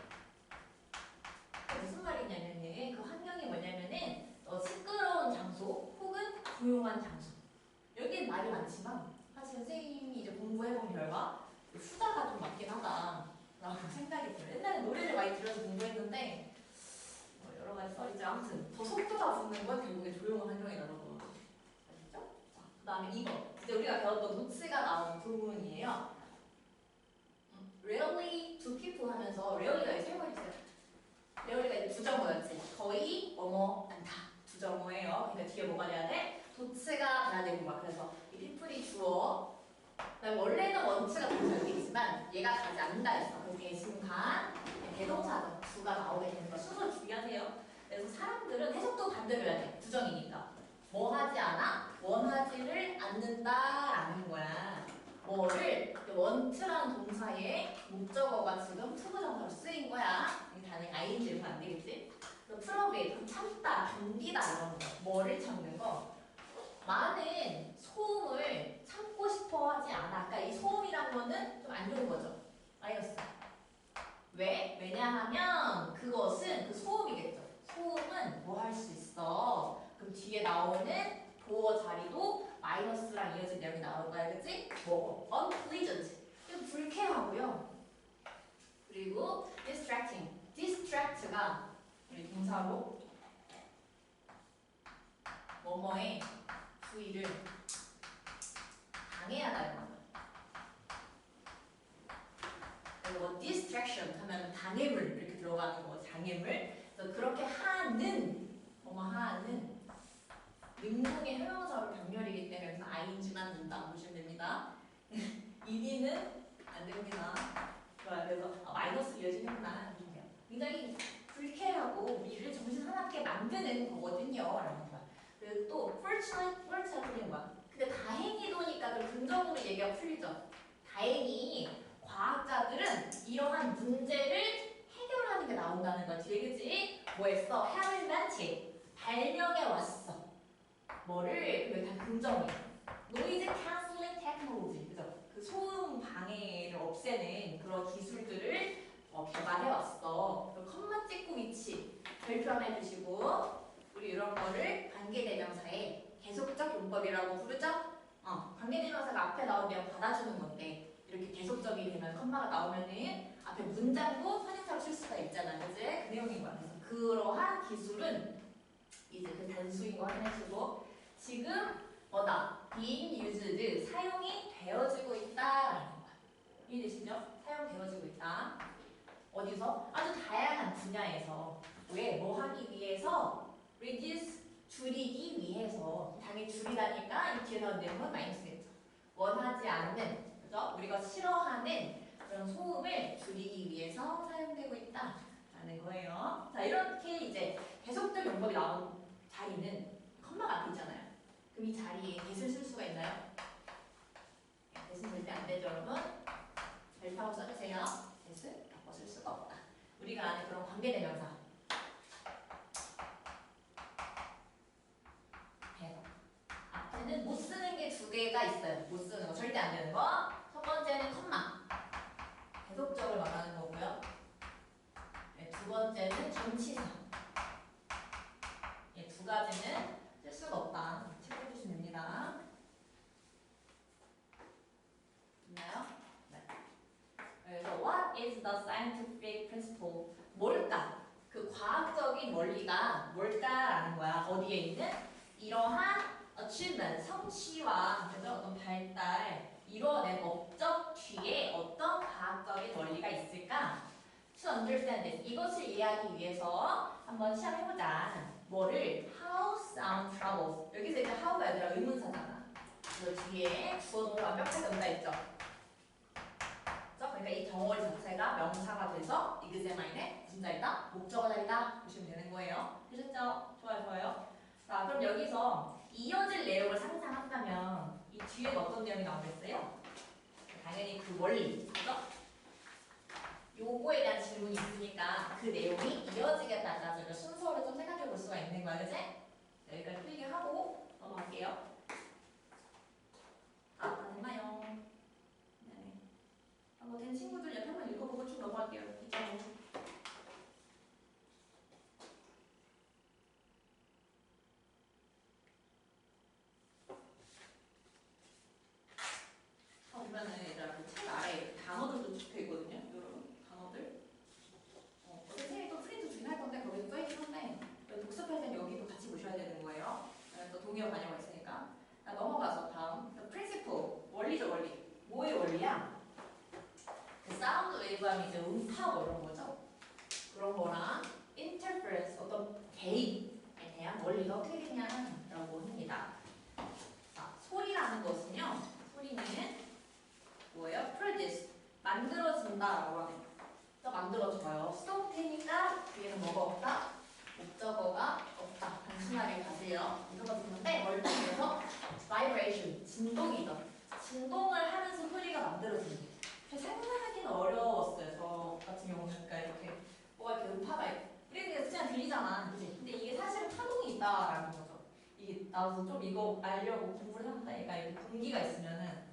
무슨 말이냐면은 그 환경이 뭐냐면은 시끄러운 장소 혹은 조용한 장소. 여기엔 말이 많지만 사실 선생님이 이제 공부해본 결과 수다가 좀 맞긴 하다라고 생각이 들어요. 옛날에 노래를 많이 들어서 공부했는데 여러 가지 썰이죠. 아무튼 더 속도가 붙는 건 결국에 조용한 환경이라고 아시죠? 자, 그 다음에 이거 이제 우리가 배웠던 노츠가 나온 부분이에요. Rarely to people 하면서 rarely가 이제 세번이세요. rarely가 이제 부정어였지. 거의 뭐뭐 않다. 부정어예요. 그러니까 뒤에 뭐가 돼야 돼? 도츠가 돼야 되는 거야. 그래서 이 people이 주어. 원래는 원츠가 동사였지만 얘가 가지 않는다 했어. 그래서 대신간 대동사죠. 주가 나오게 되는 거. 순서 주의하세요. 그래서 사람들은 해석도 반대로 해야 돼. 부정이니까. 뭐 하지 않아? 원하지를 않는다라는 거야. 뭐를 원트라는 동사의 목적어가 지금 투부정사로 쓰인 거야. 이 단에 ing를 넣으면 안 되겠지? 그럼 프로베이트, 참다, 견디다 이런 거. 뭐를 참는 거? 많은 소음을 참고 싶어 하지 않아. 그러니까 이 소음이란 거는 좀 안 좋은 거죠. 마이너스. 왜? 왜냐하면 그것은 그 소음이겠죠. 소음은 뭐 할 수 있어? 그럼 뒤에 나오는 보어 자리도 마이너스랑 이어진 내용이 나올 거야. 그치? 뭐? unpleasant. 불쾌하고요. 그리고 distracting. distract가 우리 동사로 뭐뭐의 주의를 방해하다는 거야. 그리고 distraction 하면 방해물 이렇게 들어가는 거. 장애물. 그래서 그렇게 하는 뭐뭐 하는 능동의 형용사로 병렬이기 때문에 ing만 넣는다 보시면 됩니다. 이디는 안 됩니다. 좋아요. 그래서 마이너스 이어지는구나. 굉장히 불쾌하고 우리를 정신 하나밖에 만드는 거거든요. 라는 거야. 그리고 또 fortunately는 뭐야? 근데 다행히도니까 좀 긍정으로 얘기가 풀리죠. 다행히 과학자들은 이러한 문제를 해결하는 게 나온다는 거야. 뒤에 그치? 뭐 했어? have invented. 발명해 왔어. 뭐를? 그게 다 긍정이야. 노이즈 캔슬링 테크놀로지. 그죠? 그 소음 방해를 없애는 그런 기술들을 개발해왔어. 컴마 찍고 위치 별표 하나 해주시고 우리 이런 거를 관계대명사의 계속적 용법이라고 부르죠? 관계대명사가 앞에 나오면 받아주는 건데 이렇게 계속적이 되면 컴마가 나오면은 앞에 문장도 선행사로 쓸 수가 있잖아. 그지? 그 내용인 거야. 그래서 그러한 기술은 이제 그 단수인 거 확인해주고 지금 뭐다? being used 사용이 되어지고 있다라는 거야. 이해되시죠? 사용되어지고 있다. 어디서? 아주 다양한 분야에서. 왜? 뭐 하기 위해서? reduce, 줄이기 위해서. 당연히 줄이다니까 이 뒤에 나온 내용은 마이너스겠죠. 원하지 않는, 그죠? 우리가 싫어하는 그런 소음을 줄이기 위해서 사용되고 있다라는 거예요. 자, 이렇게 이제 계속적 용법이 나온 자리는 컴마가 앞에 있잖아요. 그럼 이 자리에 대을 쓸 수가 있나요? 대신 절대 안 되죠, 여러분? 별표하고 써주세요. 대을 바꿔 쓸 수가 없다. 우리가 아는 그런 관계대명사. 해서 앞에는 못 쓰는 게 두 개가 있어요. 못 쓰는 거 절대 안 되는 거. 첫 번째는 컴마. 계속적을 말하는 거고요. 네, 두 번째는 전치사. 예, 두 가지는 쓸 수가 없다. 체크해주시면 됩니다. 있나요? 네. 그래서 What is the scientific principle? 뭘까? 그 과학적인 원리가 뭘까라는 거야. 어디에 있는? 이러한 achievement, 성취와 그래서 어떤 발달, 이뤄낸 업적 뒤에 어떤 과학적인 원리가 있을까? To understand this. 이것을 이해하기 위해서 한번 시작해보자. 뭐를? How sound travels. 여기서 이제 how가 얘들아 의문사잖아. 그래서 뒤에 주어동사 완벽하게 온다 했죠. 그러니까 이 덩어리 자체가 명사가 돼서 examine의 무슨 자리다? 목적어 자리다 보시면 되는 거예요. 되셨죠? 좋아요, 좋아요. 자, 그럼 여기서 이어질 내용을 상상한다면 이 뒤에 어떤 내용이 나오겠어요? 당연히 그 원리, 그죠? 요거에 대한 질문이 있으니까 그 내용이 이어지겠다. 저희가 순서를 좀 생각해 볼 수가 있는 거야, 그지? 여기까지 풀게 하고 넘어갈게요. 다 됐나요? 네. 된 친구들 옆에 한번 읽어보고 쭉 넘어갈게요. 이쪽으로. 보면은 얘들아 그 책 아래에 단어들도 적혀 있거든요. 여러분 단어들. 선생님이 또 프린트 주긴 할 건데 거기도 써있긴 한데 복습할 땐 여기도 같이 보셔야 되는 거예요. 또 동의어 관여가 있으니까. 넘어가서 다음 principle 원리죠 원리. 뭐의 원리야? 그 사운드 웨이브하면 이제 음파 뭐 이런 거죠. 그런 거랑 interference 어떤 개입에 대한 원리가 어떻게 되냐라고 합니다. 자, 소리라는 것은요. 소리는 뭐예요? produce 만들어진다라고 하는 거. 만들어져요. 수동태니까 뒤에는 뭐가 없다? 목적어가 없다. 단순하게 가세요. 만들어지는데 뭘 통해서 vibration 진동이죠. 진동을 하면서 소리가 만들어집니다. 상상하기는 어려웠어요. 저 같은 경우는 그러니까 이렇게 뭐가 이렇게 음파가 있고 우리는 그냥 들리잖아, 그치? 근데 이게 사실은 파동이 있다라는 거죠. 이게 나도 좀 이거 알려고 공부를 한다니까 이게 공기가 있으면은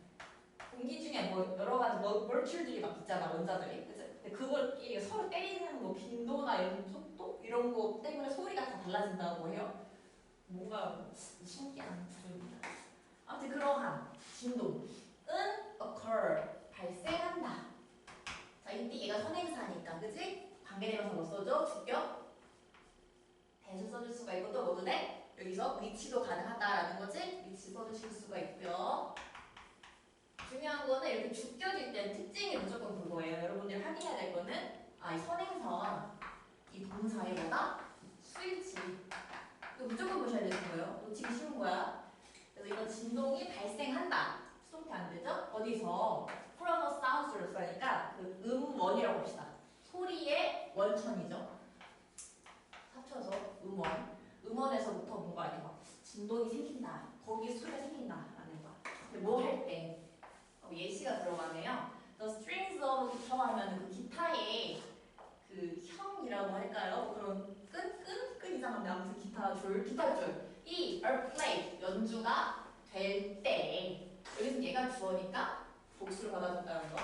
공기 중에 뭐 여러 가지 멀큘들이 막 있잖아, 원자들이, 그치? 근데 그걸 이게 서로 때리는 뭐 빈도나 이런 속도 이런 거 때문에 소리가 다 달라진다고 해요. 뭔가 신기한 구조입니다. 아무튼 그러한 진동은 occur 발생한다. 자, 이때 얘가 선행사니까, 그치? 관계대명사 뭐 써줘? 주격? 대수 써줄 수가 있고 또 뭐도 돼? 여기서 위치도 가능하다라는 거지? 위치 써주실 수가 있고요. 중요한 거는 이렇게 주격일 때는 특징이 무조건 그거예요. 여러분들이 확인해야 될 거는 이 선행사와 이 동사의 뭐다? 수일치. 이거 무조건 보셔야 되는 거예요. 놓치기 쉬운 거야. 그래서 이런 진동이 발생한다. 수동태 안 되죠? 어디서? from a sound를 쓰니까 그 소리의 원천이죠. 합쳐서 음원. 음원에서부터 뭔가 이렇게 막 진동이 생긴다. 거기에 소리가 생긴다라는 거야. 근데 뭐 할 때 예시가 들어가네요. The strings of guitar 하면 그 기타의 그 형이라고 할까요? 그런 끈 이상한데 아무튼 기타 줄이 are played 연주가 될 때 여기서 얘가 주어니까 복수를 받아준다는 거.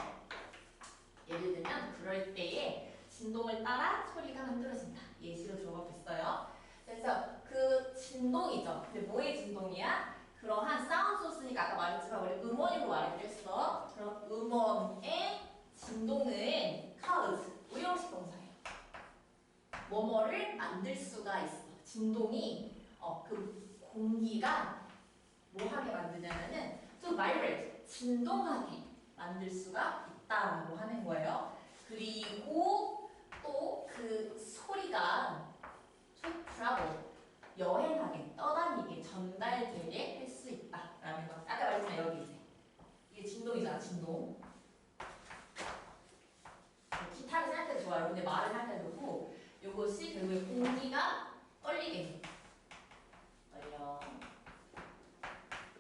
예를 들면 그럴 때에 진동을 따라 소리가 만들어진다. 예시로 들어가 봤어요. 그래서 그 진동이죠. 근데 뭐의 진동이야? 그러한 사운드 소스니까 아까 말했지만 우리 음원으로 말하기로 했어. 그럼 음원의 진동은 cause 의형식 동사예요. 뭐뭐를 만들 수가 있어. 진동이 그 공기가 뭐하게 만드냐면은 to vibrate 진동하게 만들 수가 있다라고 하는 거예요. 그리고 또 그 소리가 to travel 여행하게 떠다니게 전달되게 할 수 있다라는 거. 아까 말했지만 여기 이제 이게 진동이잖아. 진동. 기타를 생각해도 좋아요. 근데 말을 생각해도 좋고 이것이 결국에 공기가 떨리게 해. 떨려.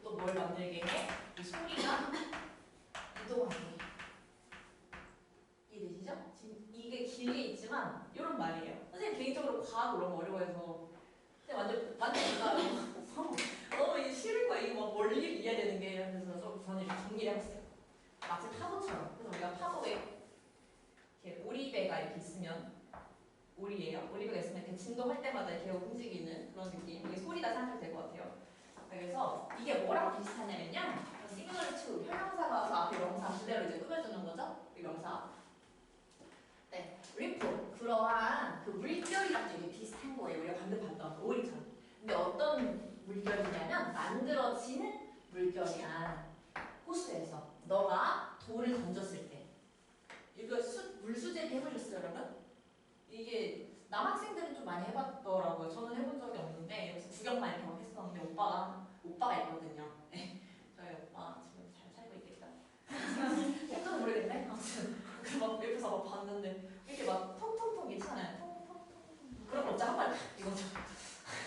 또 뭘 만들게 해? 이 소리가 이동하게 해. 이해되시죠? 지금 이게 길게 있지만 이런 말이에요. 선생님 개인적으로 과학 이런 거 어려워해서 완전 너무 이게 싫은 거야. 이거 막 원리를 이해되는 게. 그래서 좀 저는 이렇게 정리를 해봤어요. 마치 파도처럼. 그래서 우리가 파도에 이렇게 오리배가 이렇게 있으면 오리예요. 오리배가 있으면 이렇게 진동할 때마다 이렇게 움직이는 그런 느낌. 이게 소리다 생각해도 될 것 같아요. 그래서 이게 뭐랑 비슷하냐면요. 시그널 2 형용사가 와서 앞에 명사 그대로 이제 꾸며주는 거죠. 이 명사. 네, 리플 그러한 그 물결이랑 되게 비슷한 거예요. 우리가 방금 봤던 오리처럼. 근데 어떤 물결이냐면 만들어지는 물결이야. 호수에서 너가 돌을 던졌을 때 이거 물수제비 해보셨어요, 여러분? 이게 남학생들은 좀 많이 해봤더라고요. 저는 해본 적이 없는데 여기서 구경만 이렇게 막 했었는데 오빠가 있거든요. 네, 저희 오빠 지금 잘 살고 있겠다. 어떤 모르겠네. 아무튼 막 옆에서 막 봤는데 이렇게 막 통통통 있잖아요. 통통통 그런 거 없지 한 번 이거죠.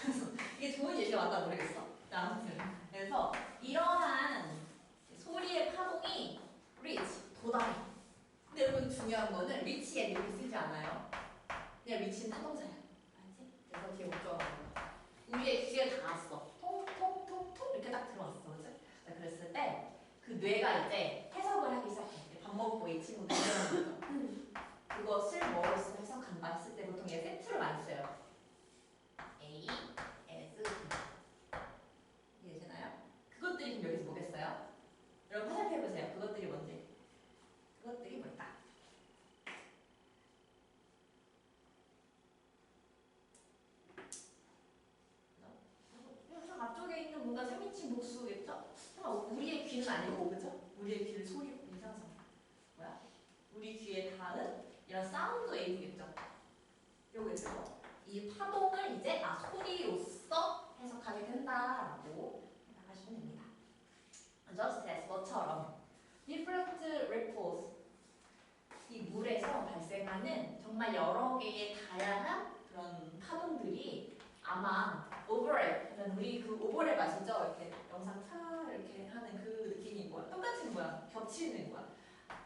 그래서 이게 좋은 예시가 맞다 모르겠어. 아무튼 그래서 이러한 소리의 파동이 reach 도달해. 근데 여러분 중요한 거는 reach에 이렇게 쓰지 않아요. 그냥 reach는 타동사야. 알지? 그래서 뒤에 목적어가 나오는 거야. 우리의 귀에 닿았어. 통통통통 이렇게 딱 들어왔어, 그치? 그랬을 때 그 뇌가 이제 해석을 하기 시작해. 밥 먹고 이 친구들 이러는 거죠. 그것을 뭐로써 해석한다 했을 때 보통 얘 세트를 많이 써요. A, S, B. 이해되시나요? 그것들이 그럼 여기서 뭐겠어요? 여러분 화살표해보세요. 그것들이 뭔지. 그것들이 뭘까? 앞쪽에 있는 뭔가 3인칭 복수겠죠? 우리의 귀는 아니고, 그죠? 우리의 귀를 소리로 이상해서 뭐야? 우리 귀에 닿은 이런 사운드 웨이브겠죠? 요거죠. 이 파동을 이제 소리로서 해석하게 된다라고 생각하시면 됩니다. Just as 뭐처럼 different ripples 이 물에서 발생하는 정말 여러 개의 다양한 그런 파동들이 아마 오버랩 하면 우리 그 오버랩 아시죠? 이렇게 영상 차 이렇게 하는 그 느낌이 뭐야? 똑같은 거야. 겹치는 거야.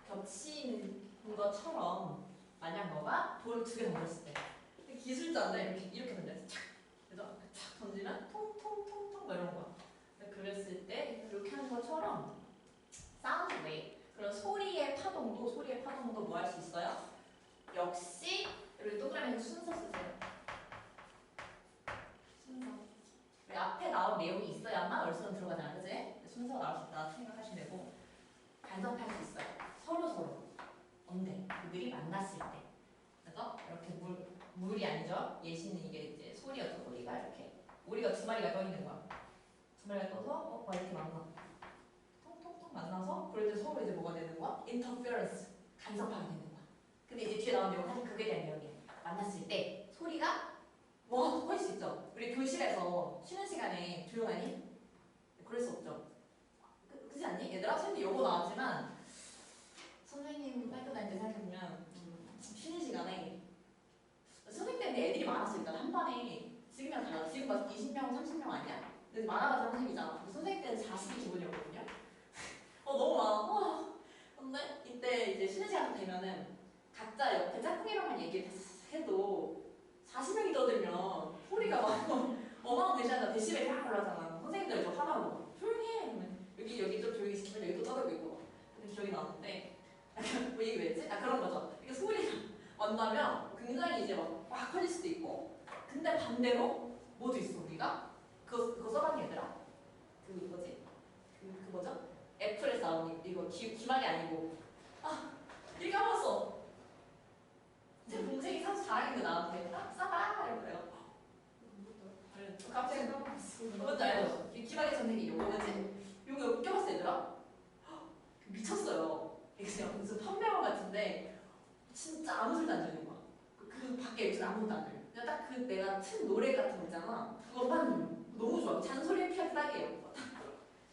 겹치는 것처럼 만약 너가 돌을 2개 던졌을 때 기술자인데 이렇게 던졌어. 그래서 촥 던지면 통통통통 뭐 이런 거야. 그랬을 때 이렇게 하는 것처럼 사운드 웨이브 그런 소리의 파동도 뭐 할 수 있어요? 역시 여기 동그라미에서 순서 쓰세요. 순서. 왜 앞에 나온 내용이 있어야만 얼선 들어가잖아, 그지? 순서가 나올 수 있다 생각하시면 되고 간섭할 수 있어요. 서로 언제 그들이 만났을 때. 그래서 이렇게 물이 아니죠? 예시는 이게 이제 소리였죠. 소리가 이렇게 우리가 2마리가 떠 있는 거야. 2마리가 떠서 이렇게 만나. 통통통 만나서 그럴 때 서로 이제 뭐가 되는 거야? interference 간섭하게 되는 거야. 근데 이제 뒤에 나온 내용은 사실 그게 대한 내용이에요. 만났을 때 소리가 와, 할 수 있죠. 우리 교실에서 쉬는 시간에 조용하니? 그럴 수 없죠. 그렇지 않니? 얘들아, 선생님 요거 나왔지만 선생님 학교 다닐 때 생각해보면 쉬는 시간에 20명, 30명 아니야? 근데 많아가지고 선생님이잖아. 근데 선생님 때는 40이 기본이었거든요. 너무 많아. 근데 이때 이제 쉬는 시간 되면은 각자 옆에 짝꿍이랑만 얘기해도 40명이 떠들면 소리가 막 어마무시하잖아. 데시벨이 확 올라잖아. 선생님들 저 하나로 조용히 해! 그러면 여기 좀 조용히 시키면 여기 또 떠들고 있고. 근데 기억이 나는데 뭐 얘기 왜 했지? 그런 거죠. 이게 소리가 만나면 굉장히 이제 막 커질 수도 있고. 근데 반대로 뭐도 있어 우리가? 그거 써봤니 얘들아? 그 뭐지? 그 뭐죠? 애플에서 나온 이거 기막이 아니고 이렇게 까먹었어. 제 동생이 사실 잘하는데 나한테 싸봐 이러고요. 갑자기 까먹었어. 뭔지 알죠? 기막의 선생님 이거 뭐지? 이거 껴봤어 얘들아? 미쳤어요. 이게 그냥 무슨 판매원 같은데 진짜 아무 소리도 안 들리는 거야. 그 밖에 무슨 아무것도 안 들려. 그냥 딱 그 내가 튼 노래 같은 거 있잖아. 그것만 들려. 너무 좋아. 잔소리의 피할 딱이에요.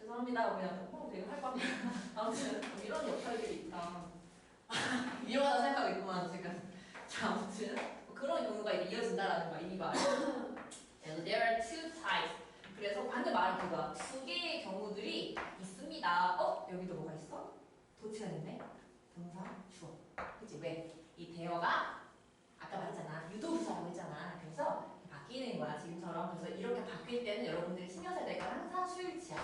죄송합니다. 그냥 되게 할 겁니다. 아무튼 이런 역할들이 있다. 위험하다 생각하고 있구만 지금. 자 아무튼 그런 경우가 이어진다라는 거야 이 말. There are two types. 그래서 방금 말한 그거야. 두 개의 경우들이 있습니다. 여기도 뭐가 있어? 도치가 됐네. 동사, 주어. 그치? 왜? 이 대어가 아까 말했잖아. 유도부사라고 했잖아. 그래서 바뀌는 거야 지금처럼. 그래서 이렇게 바뀔 때는 여러분들이 신경 써야 될 건 항상 수일치야.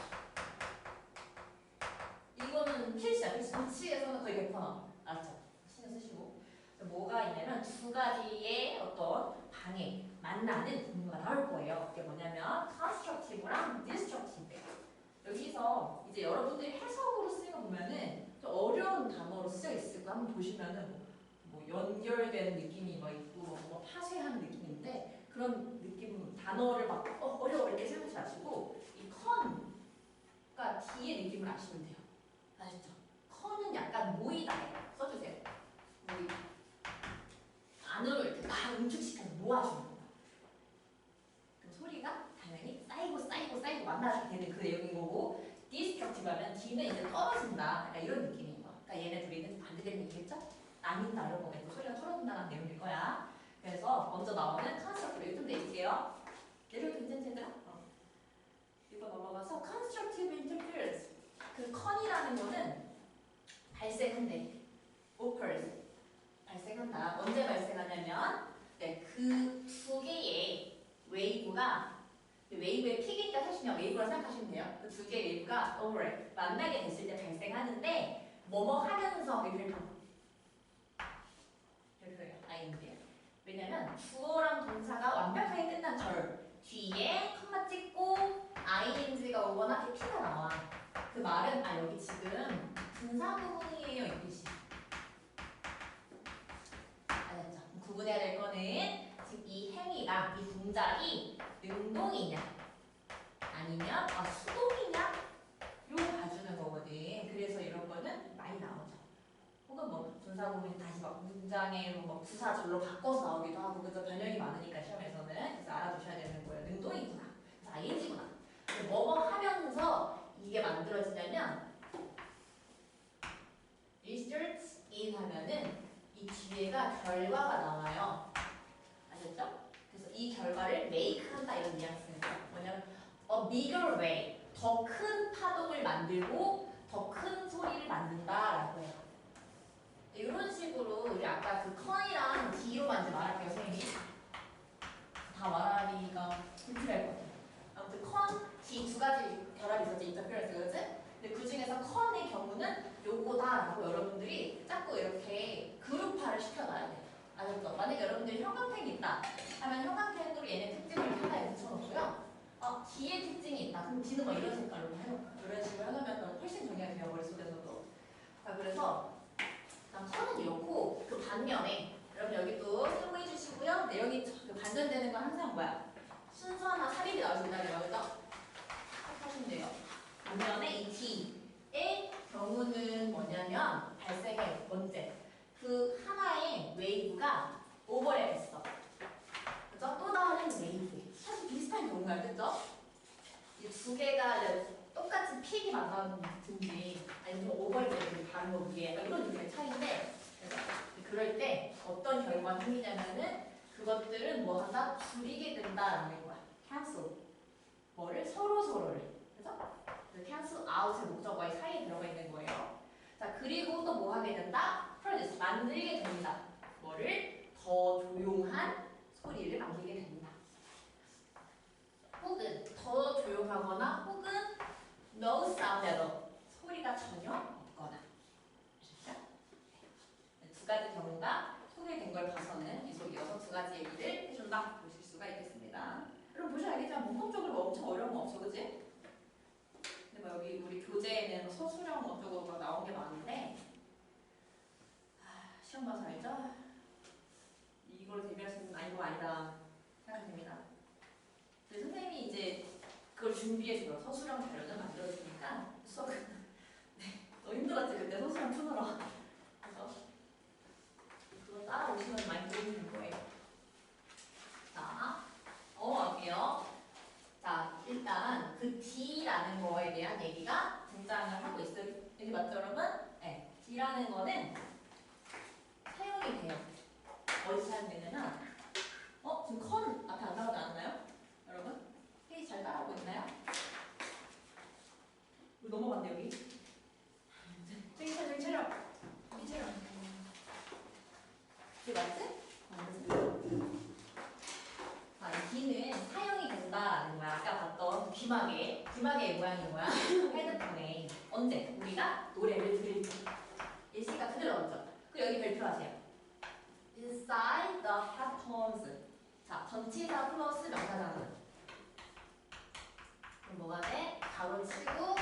이거는 필수야. 필수. 도치에서는 거의 100% 나와. 알았죠? 신경 쓰시고. 뭐가 있냐면 두 가지의 어떤 방해, 만나는 분모가 나올 거예요. 그게 뭐냐면 constructive랑 destructive. 여기서 이제 여러분들이 해석으로 쓰는 거 보면은 좀 어려운 단어로 쓰여 있을 거 한번 보시면은 뭐 연결되는 느낌이 막 있고 뭐 파쇄하는 느낌인데 그런 느낌 단어를 막 어려워 이렇게 생각하지 마시고 이 con가 뒤에 느낌을 아시면 돼요. 아셨죠? con은 약간 모이다 써주세요. 모이다. 안으로 이렇게 막 응축시켜서 모아주는 거야. 그럼 소리가 당연히 쌓이고 만나게 되는 그 내용인 거고 destructive 하면 뒤는 이제 떨어진다. 약간 이런 느낌인 거야. 그러니까 얘네 둘이는 반대되는 얘기겠죠? 나뉜다 이런 거겠고 소리가 떨어진다는 내용일 거야. 그래서 먼저 나오는 constructive 좀 내릴게요. 내려도 괜찮지 얘들아? 이거 넘어가서 constructive interference. 그 con이라는 거는 발생한대. occurs. 발생한다. 언제 발생하냐면 그 두 개의 웨이브가 웨이브의 픽이니까 사실 그냥 웨이브라 생각하시면 돼요. 그 두 개의 웨이브가 만나게 됐을 때 발생하는데 뭐뭐 하면서 별표예요. ING. 왜냐면 주어랑 동사가 완벽하게 끝난 절 뒤에 컴마 찍고 ING가 오거나 PP가 나와. 그 말은 여기 지금 분사 부분이에요 이 뜻이. 알았죠? 구분해야 될 거는 지금 이 행위가 이 동작이 능동이냐 아니면 수동이냐 요 봐주는 거거든. 그래서 이런 거는 많이 나오죠. 혹은 뭐 분사 부분이 다시 막 문장에 뭐 부사절로 바꿔서 나오기도 하고 그래서 변형이 많으니까 시험에서는 그래서 알아두셔야 되는 거예요. 능동이구나. 그래서 ING구나. 뭐뭐 하면서 이게 만들어지냐면 results in 하면은 이 뒤에가 결과가 나와요. 아셨죠? 그래서 이 결과를 make 한다 이런 뉘앙스는 뭐냐면 a bigger way 더 큰 파동을 만들고 더 큰 소리를 만든다라고 해요. 이런 식으로 우리 아까 그 con이랑 D로만 이제 말할게요, 선생님이. 다 말하기가 불필요할 것 같아요. 아무튼 con, D 두 가지 결합이 있었지, interference, 그렇지? 근데 그 중에서 con의 경우는 요거다라고 여러분들이 자꾸 이렇게 그룹화를 시켜놔야 돼요. 아셨죠? 만약에 여러분들이 형광펜이 있다 하면 형광펜으로 얘네 특징을 하나에 붙여놓고요. D의 특징이 있다. 그럼 D는 뭐 이런 색깔로 해요. 이런 식으로 해놓으면 훨씬 정리가 돼요, 머릿속에서도. 자, 그래서 con은 이렇고 그 반면에 여러분 여기 또 참고해 주시고요. 내용이 그 반전되는 건 항상 뭐야? 순서나 삽입이 나오신다 그러죠? 하시면 돼요. 반면에 이 D의 경우는 뭐냐면 발생해 번째 그 하나의 웨이브가 오버랩했어. 그죠? 또 다른 웨이브. 사실 비슷한 경우가 그죠? 이 두 개가 똑같이 픽이 만나든지 아니면 좀 오버랩이 다른 거 위에 이런 느낌의 차이인데 그래서 그럴 때 어떤 결과가 생기냐면은 그것들은 뭐 한다? 줄이게 된다라는 거야. cancel. 뭐를? 서로를. 그죠? cancel out의 목적어의 사이에 들어가 있는 거예요. 자, 그리고 또 뭐 하게 된다? produce, 만들게 됩니다. 뭐를? 더 조용한 소리를 만들게 됩니다. 혹은 더 조용하거나 혹은 no sound at all, 소리가 전혀 없거나. 아셨죠? 두 가지 경우가 소개된 걸 봐서는 이 속이어서 두 가지 얘기를 해준다 보실 수가 있겠습니다. 여러분 보시면 알겠지만 문법적으로 뭐 엄청 어려운 거 없어, 그지? 근데 뭐 여기 우리 교재에는 서술형 어쩌고 막 나온 게 많은데 시험 봐서 알죠? 이걸 대비할 수 있는 이거 아니다 생각이 됩니다. 근데 선생님이 이제 그걸 준비해줘요. 서술형 자료를 만들어주니까 수업은 네, 너 힘들었지 그때 서술형 푸느라. 그래서 그거 따라오시면 많이 도움이 될 거예요. 자, 넘어갈게요. 자, 일단 그 D라는 거에 대한 얘기가 등장을 하고 있어요. 여기 맞죠, 여러분? 네. D라는 거는 사용이 돼요. 어디서 사용되냐면, 지금 컨 앞에 안 나오지 않나요? 여러분? 페이지 잘 따라오고 있나요? 우리 넘어갔네, 여기. 저기 차려. 여기 차려. 이게 맞지? 자, 이 D는 사용이 된다라는 거야. 아까 봤던 귀마개의 모양이 뭐야? 헤드폰에. 언제? 우리가 노래를 들을 때. 예시가 그대로 나오죠. 그리고 여기 별표하세요. Inside the headphones. 자, 전치사 플러스 명사잖아. 그럼 뭐가 돼? 가로치고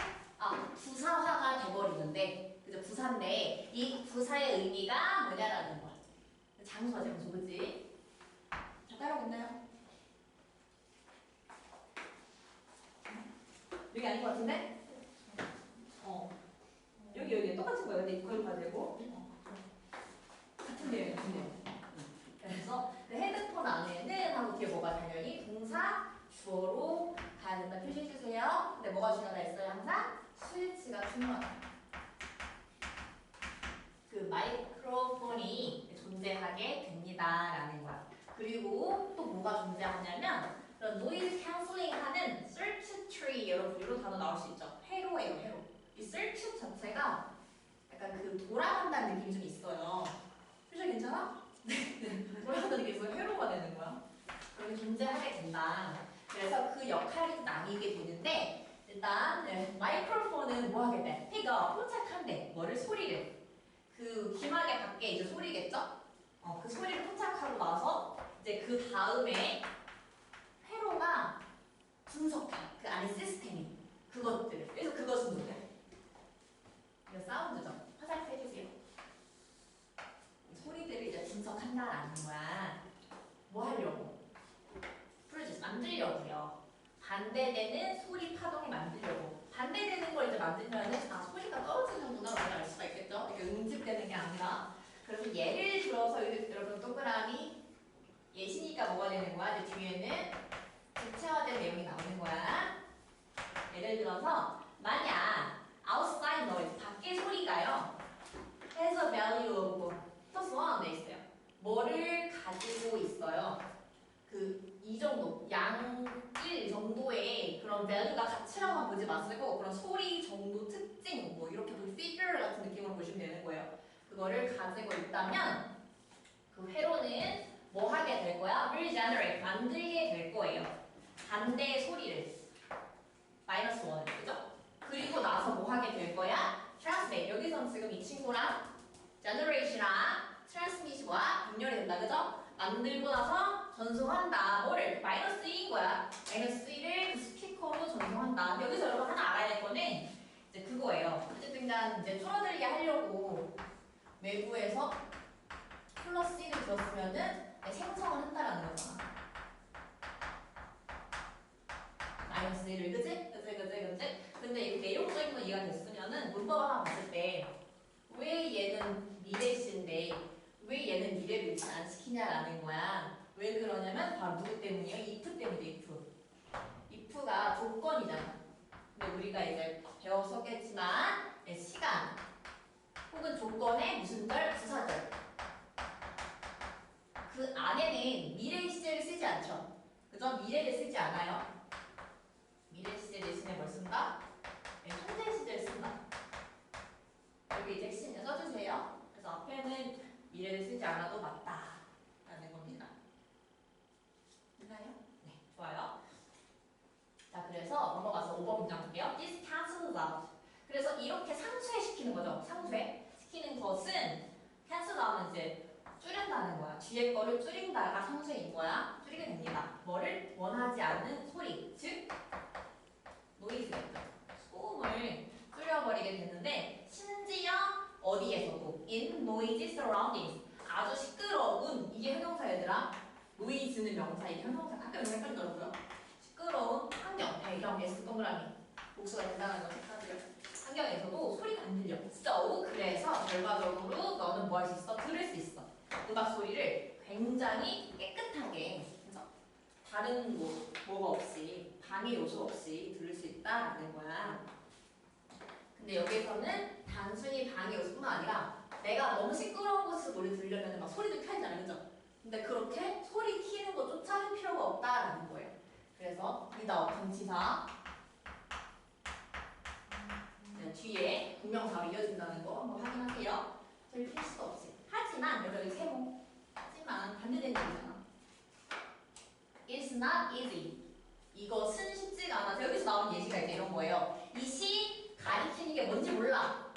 부사화가 돼버리는데, 그죠? 부사인데 이 부사의 의미가 뭐냐라는 거야. 장소가 장소, 그치? 자, 따라오고 있나요? 여기 아닌 것 같은데? 여기 똑같은 거예요. 근데 이걸 봐야 되고. 같은데요, 같은데요. 그래서 헤드폰 안에는 하고 뒤에 뭐가 당연히 동사 주어로 가야 된다 표시해주세요. 근데 뭐가 중요하다 했어요? 항상 스위치가 중요하다. 그 마이크로폰이 존재하게 됩니다라는 거야. 그리고 또 뭐가 존재하냐면 그런 노이즈 캔슬링 하는 search tree, 여러분 이런 단어 나올 수 있죠. 회로예요, 회로. 이 search 자체가 약간 그 돌아간다는 느낌이 좀 있어요. 표시 괜찮아? 네, 돌아간다는 느낌이 있어요. 회로가 되는 거야. 그렇게 존재하게 된다. 그래서 그 역할이 나뉘게 되는데 일단 마이크로폰은 뭐 하게 돼? 피가 포착한대. 뭐를? 소리를. 그 귀마개 밖에 이제 소리겠죠? 그 소리를 포착하고 나서 이제 그 다음에 회로가 분석해. 그 안에 시스템이. 그것들. 그래서 그것은 뭐야? 이거 사운드죠. 화살표 해주세요. 소리들을 이제 분석한다라는 거야. 뭐 하려고? 프로듀스 만들려고요. 반대되는 소리 파동을 만들려고. 반대되는 걸 이제 만들면은 소리가 떨어지는구나 라고 알 수가 있겠죠. 이게 응집되는 게 아니라. 그래서 예를 들어서 여러분 동그라미 예시니까 뭐가 되는 거야? 이제 뒤에는 구체화된 내용이 나오는 거야. 예를 들어서 만약 outside noise 밖의 소리가요. has a value of plus 1 돼 있어요. 뭐를 가지고 있어요? 이 정도, 양 1 정도의 그런 value가 가치라고만 보지 마시고 그런 소리 정도 특징, 뭐 이렇게 figure 같은 느낌으로 보시면 되는 거예요. 그거를 가지고 있다면 그 회로는 뭐 하게 될 거야? regenerate, 만들게 될 거예요. 반대의 소리를. 마이너스 1을, 그죠? 그리고 나서 뭐 하게 될 거야? transmit. 여기선 지금 이 친구랑 generation이랑 transmit과 분열이 된다, 그죠? 만들고 나서 전송한다. 뭐를? 마이너스 1인 거야. 마이너스 1을 그 스피커로 전송한다. 여기서 여러분 하나 알아야 될 거는 이제 그거예요. 어쨌든 간 이제 줄어들게 하려고 외부에서 플러스 1을 줬으면은 생성을 한다라는 거잖아. 마이너스 1을, 그치? 근데 이 내용적인 거 이해가 됐으면은 문법 하나 봤을 때 왜 얘는 미래시인데 왜 얘는 미래를 일치 안 시키냐라는 거야. 왜 그러냐면 바로 누구 때문이에요? if 때문이에요. if가 조건이잖아. 근데 우리가 이제 배웠었겠지만 시간 혹은 조건의 무슨 절? 부사절. 그 안에는 미래 시제를 쓰지 않죠. 그죠? 미래를 쓰지 않아요. 얘를 쓰지 않아도 맞다 라는 겁니다. 됐나요? 네, 좋아요. 자, 그래서 넘어가서 5번 문장 볼게요. This cancels out. 그래서 이렇게 상쇄 시키는 거죠. 상쇄 시키는 것은 cancel out은 이제 줄인다는 거야. 뒤에 거를 줄인다가 상쇄인 거야. 줄이게 됩니다. 뭐를? 원하지 않는 소리. 즉, 노이즈겠죠. 소음을 줄여버리게 되는데, 심지어 어디에서도 in noisy surroundings. 아주 시끄러운, 이게 형용사 얘들아. 노이즈는 명사, 이게 형용사. 가끔 헷갈리더라고요. 시끄러운 환경. 네, 이런 S 동그라미. 복수가 된다는 거 색깔을. 환경에서도 소리가 안 들려. So, 그래서 결과적으로 너는 뭐 할 수 있어? 들을 수 있어. 음악 소리를 굉장히 깨끗하게, 그죠? 다른 뭐가 없이, 방해 요소 없이 들을 수 있다라는 거야. 근데 여기에서는 단순히 방해 요소뿐만 아니라 내가 너무 시끄러운 곳에서 노래 들으려면 막 소리도 켜야 되잖아요, 그죠? 근데 그렇게 소리 키는 것조차 할 필요가 없다라는 거예요. 그래서 without 동치사 뒤에 분명사로 이어진다는 거 한번 확인하세요. 될 필수도 없이. 하지만 여기 세모. 하지만 반대되는 얘기잖아. It's not easy. 이것은 쉽지가 않아. 자, 여기서 나오는 예시가 이제 이런 거예요. 이 시 가리키는 게 뭔지 몰라.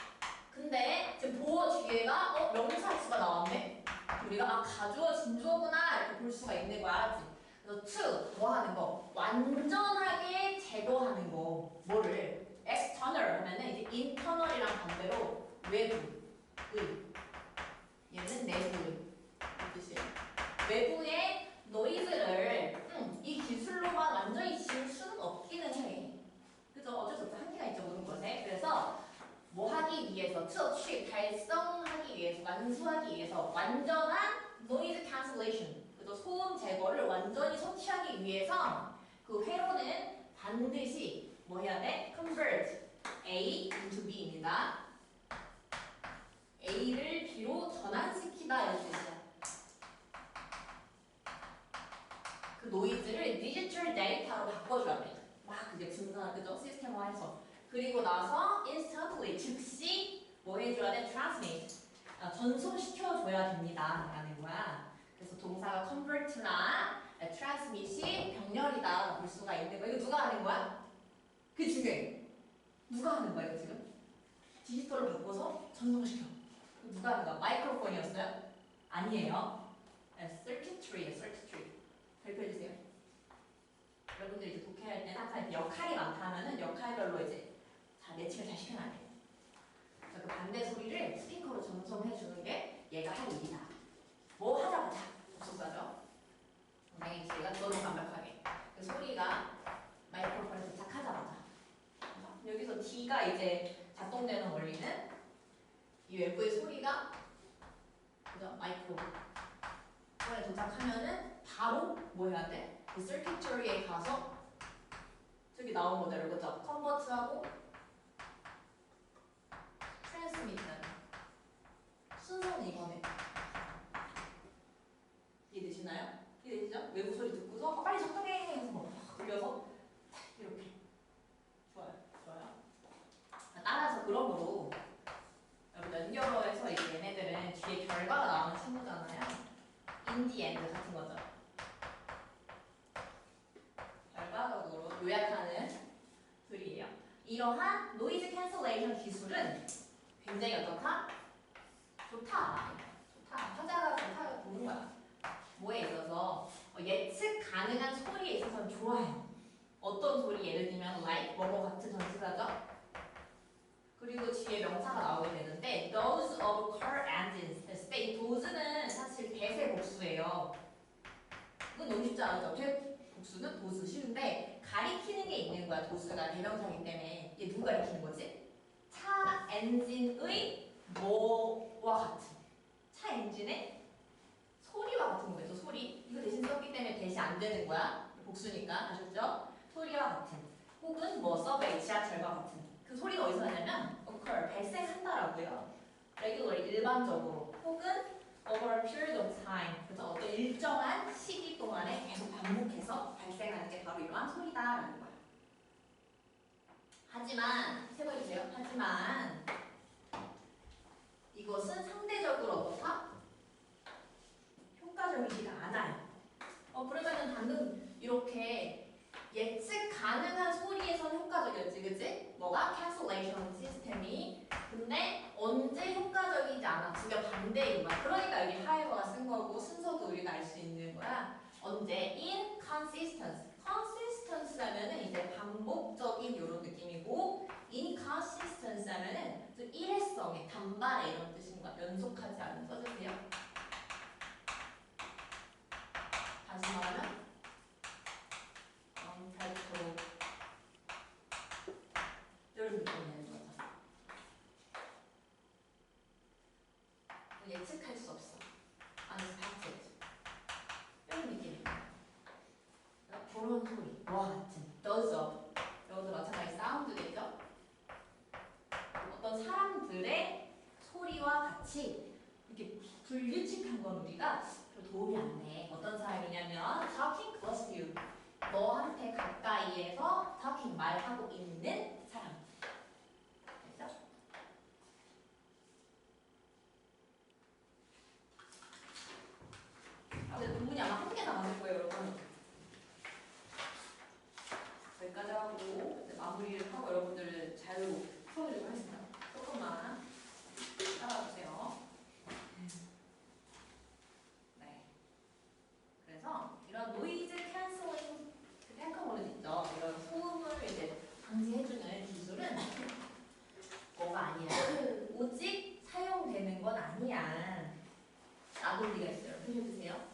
근데 지금 보어 뒤에가 명사 X가 나왔네. 우리가 가주어 진주어구나 이렇게 볼 수가 있는 거야. 알았지? 그래서 to 뭐 하는 거? 완전하게 제거하는 거. 뭐를? external 하면은 이제 internal이랑 반대로 외부. 얘는 내부의 뜻이에요. 외부의 노이즈를 이 기술로만 완전히 지울 수는 없기는 해. 그죠? 어쩔 수 없어. 한계가 있죠, 모든 것에. 그래서 뭐 하기 위해서, to achieve, 달성하기 위해서, 완수하기 위해서 완전한 noise cancellation, 그죠? 소음 제거를 완전히 성취하기 위해서 그 회로는 반드시 뭐 해야 돼? convert A into B입니다. A를 B로 전환시키다 이런 뜻이야. 그 노이즈를 디지털 데이터로 바꿔줘야 돼. 막 그게 증가, 그죠? 시스템화해서. 그리고 나서 instantly, 즉시 뭐 해줘야 돼? transmit. 전송시켜줘야 됩니다. 라는 거야. 그래서 동사가 convert나 transmit이 병렬이다 볼 수가 있는 거야. 이거 누가 하는 거야? 그게 중요해. 누가 하는 거야, 이거 지금? 디지털을 바꿔서 전송시켜. 누가 하는 거야? 마이크로폰이었어요? 아니에요. circuitry예요, circuitry. 발표해주세요. 여러분들 이제 독해할 때는 항상 이렇게 역할이 많다 하면은 역할별로 이제 매칭을 잘 시켜놔야 돼요. 그래서 그 반대 소리를 스피커로 전송해주는 게 얘가 할 일이다. 뭐 하자마자 복수사죠. 당연히 제가 너무 완벽하게 그 소리가 마이크로폰에 도착하자마자 여기서 D가 이제 작동되는 원리는 이 외부의 소리가 그죠? 마이크로폰에 도착하면은 바로 뭐 해야 돼? 그 circuitry에 가서 저기 나온 모델을 그죠? 컨버트하고 트랜스미트는 순서는 이거네. 이해되시나요? 이해되시죠? 외부 소리 듣고서 빨리 작동해! 해서 뭐 돌려서 이렇게. 좋아요. 좋아요. 따라서 그러므로 여러분 연결어에서 이제 얘네들은 뒤에 결과가 나오는 친구잖아요. in the end 같은 거죠. 결과적으로 요약하는 글이에요. 이러한 노이즈 캔슬레이션 기술은 굉장히 어떻다? 좋다. 좋다. 하자가 좋다고 보는 거야. 뭐에 있어서 예측 가능한 소리에 있어서는 좋아요. 어떤 소리? 예를 들면 like 뭐뭐 같은 전치사죠. 그리고 뒤에 명사가 나오게 되는데 those of car engines 했을 때 이 those는 사실 대세 복수예요. 이건 너무 쉽지 않죠? 복수는 도수 쉬운데 가리키는 게 있는 거야. 도수가 대명사이기 때문에 얘 누구 가리키는 거지? 차 엔진의 뭐와 같은 차 엔진의 소리와 같은 거겠죠. 소리 이거 대신 썼기 때문에 대시 안 되는 거야. 복수니까 아셨죠? 소리와 같은 혹은 뭐 서베이 지하철과 같은 그 소리가 어디서 나냐면 occur 발생한다라고요. regular 일반적으로 혹은 over a period of time 그래서 어떤 일정한 시기 동안에 계속 반복해서 발생하는 게 바로 이러한 소리다라는 거예요. 하지만 세번해주세요. 하지만 이것은 상대적으로 어떻다? 않아. 두 개 반대인 거야. 그러니까 여기 however가 쓴 거고 순서도 우리가 알 수 있는 거야. 언제? inconsistent. consistent 하면은 이제 반복적인 이런 느낌이고 inconsistent 하면은 좀 일회성의 단발의 이런 뜻인 거야. 연속하지 않은. 써주세요. 다시 말하면 별도로 이런 느낌이 되는 거죠. 예측할 수 없어. unexpected. 이런 느낌입니다. 그런 소리. 와 같은. does of. 이것도 마찬가지 사운드겠죠? 어떤 사람들의 소리와 같이 이렇게 불규칙한 건 우리가 별 도움이 안 돼. 어떤 사람이냐면 talking close to you. 너한테 가까이에서 talking 말하고 있는 사람. 알죠? 근데 논문이 아마 한 개 남았을 거예요, 여러분. 여기까지 하고 이제 마무리를 하고 여러분들 자유로 풀어드리고 하겠습니다. 조금만 따라주세요. 네. 그래서 이런 노이즈 캔슬링 탱커버릇 있죠. 이런 소음을 이제 방지해주는 기술은 뭐가 아니야. 오직 사용되는 건 아니야. 나돌리가 있어요. 해주세요.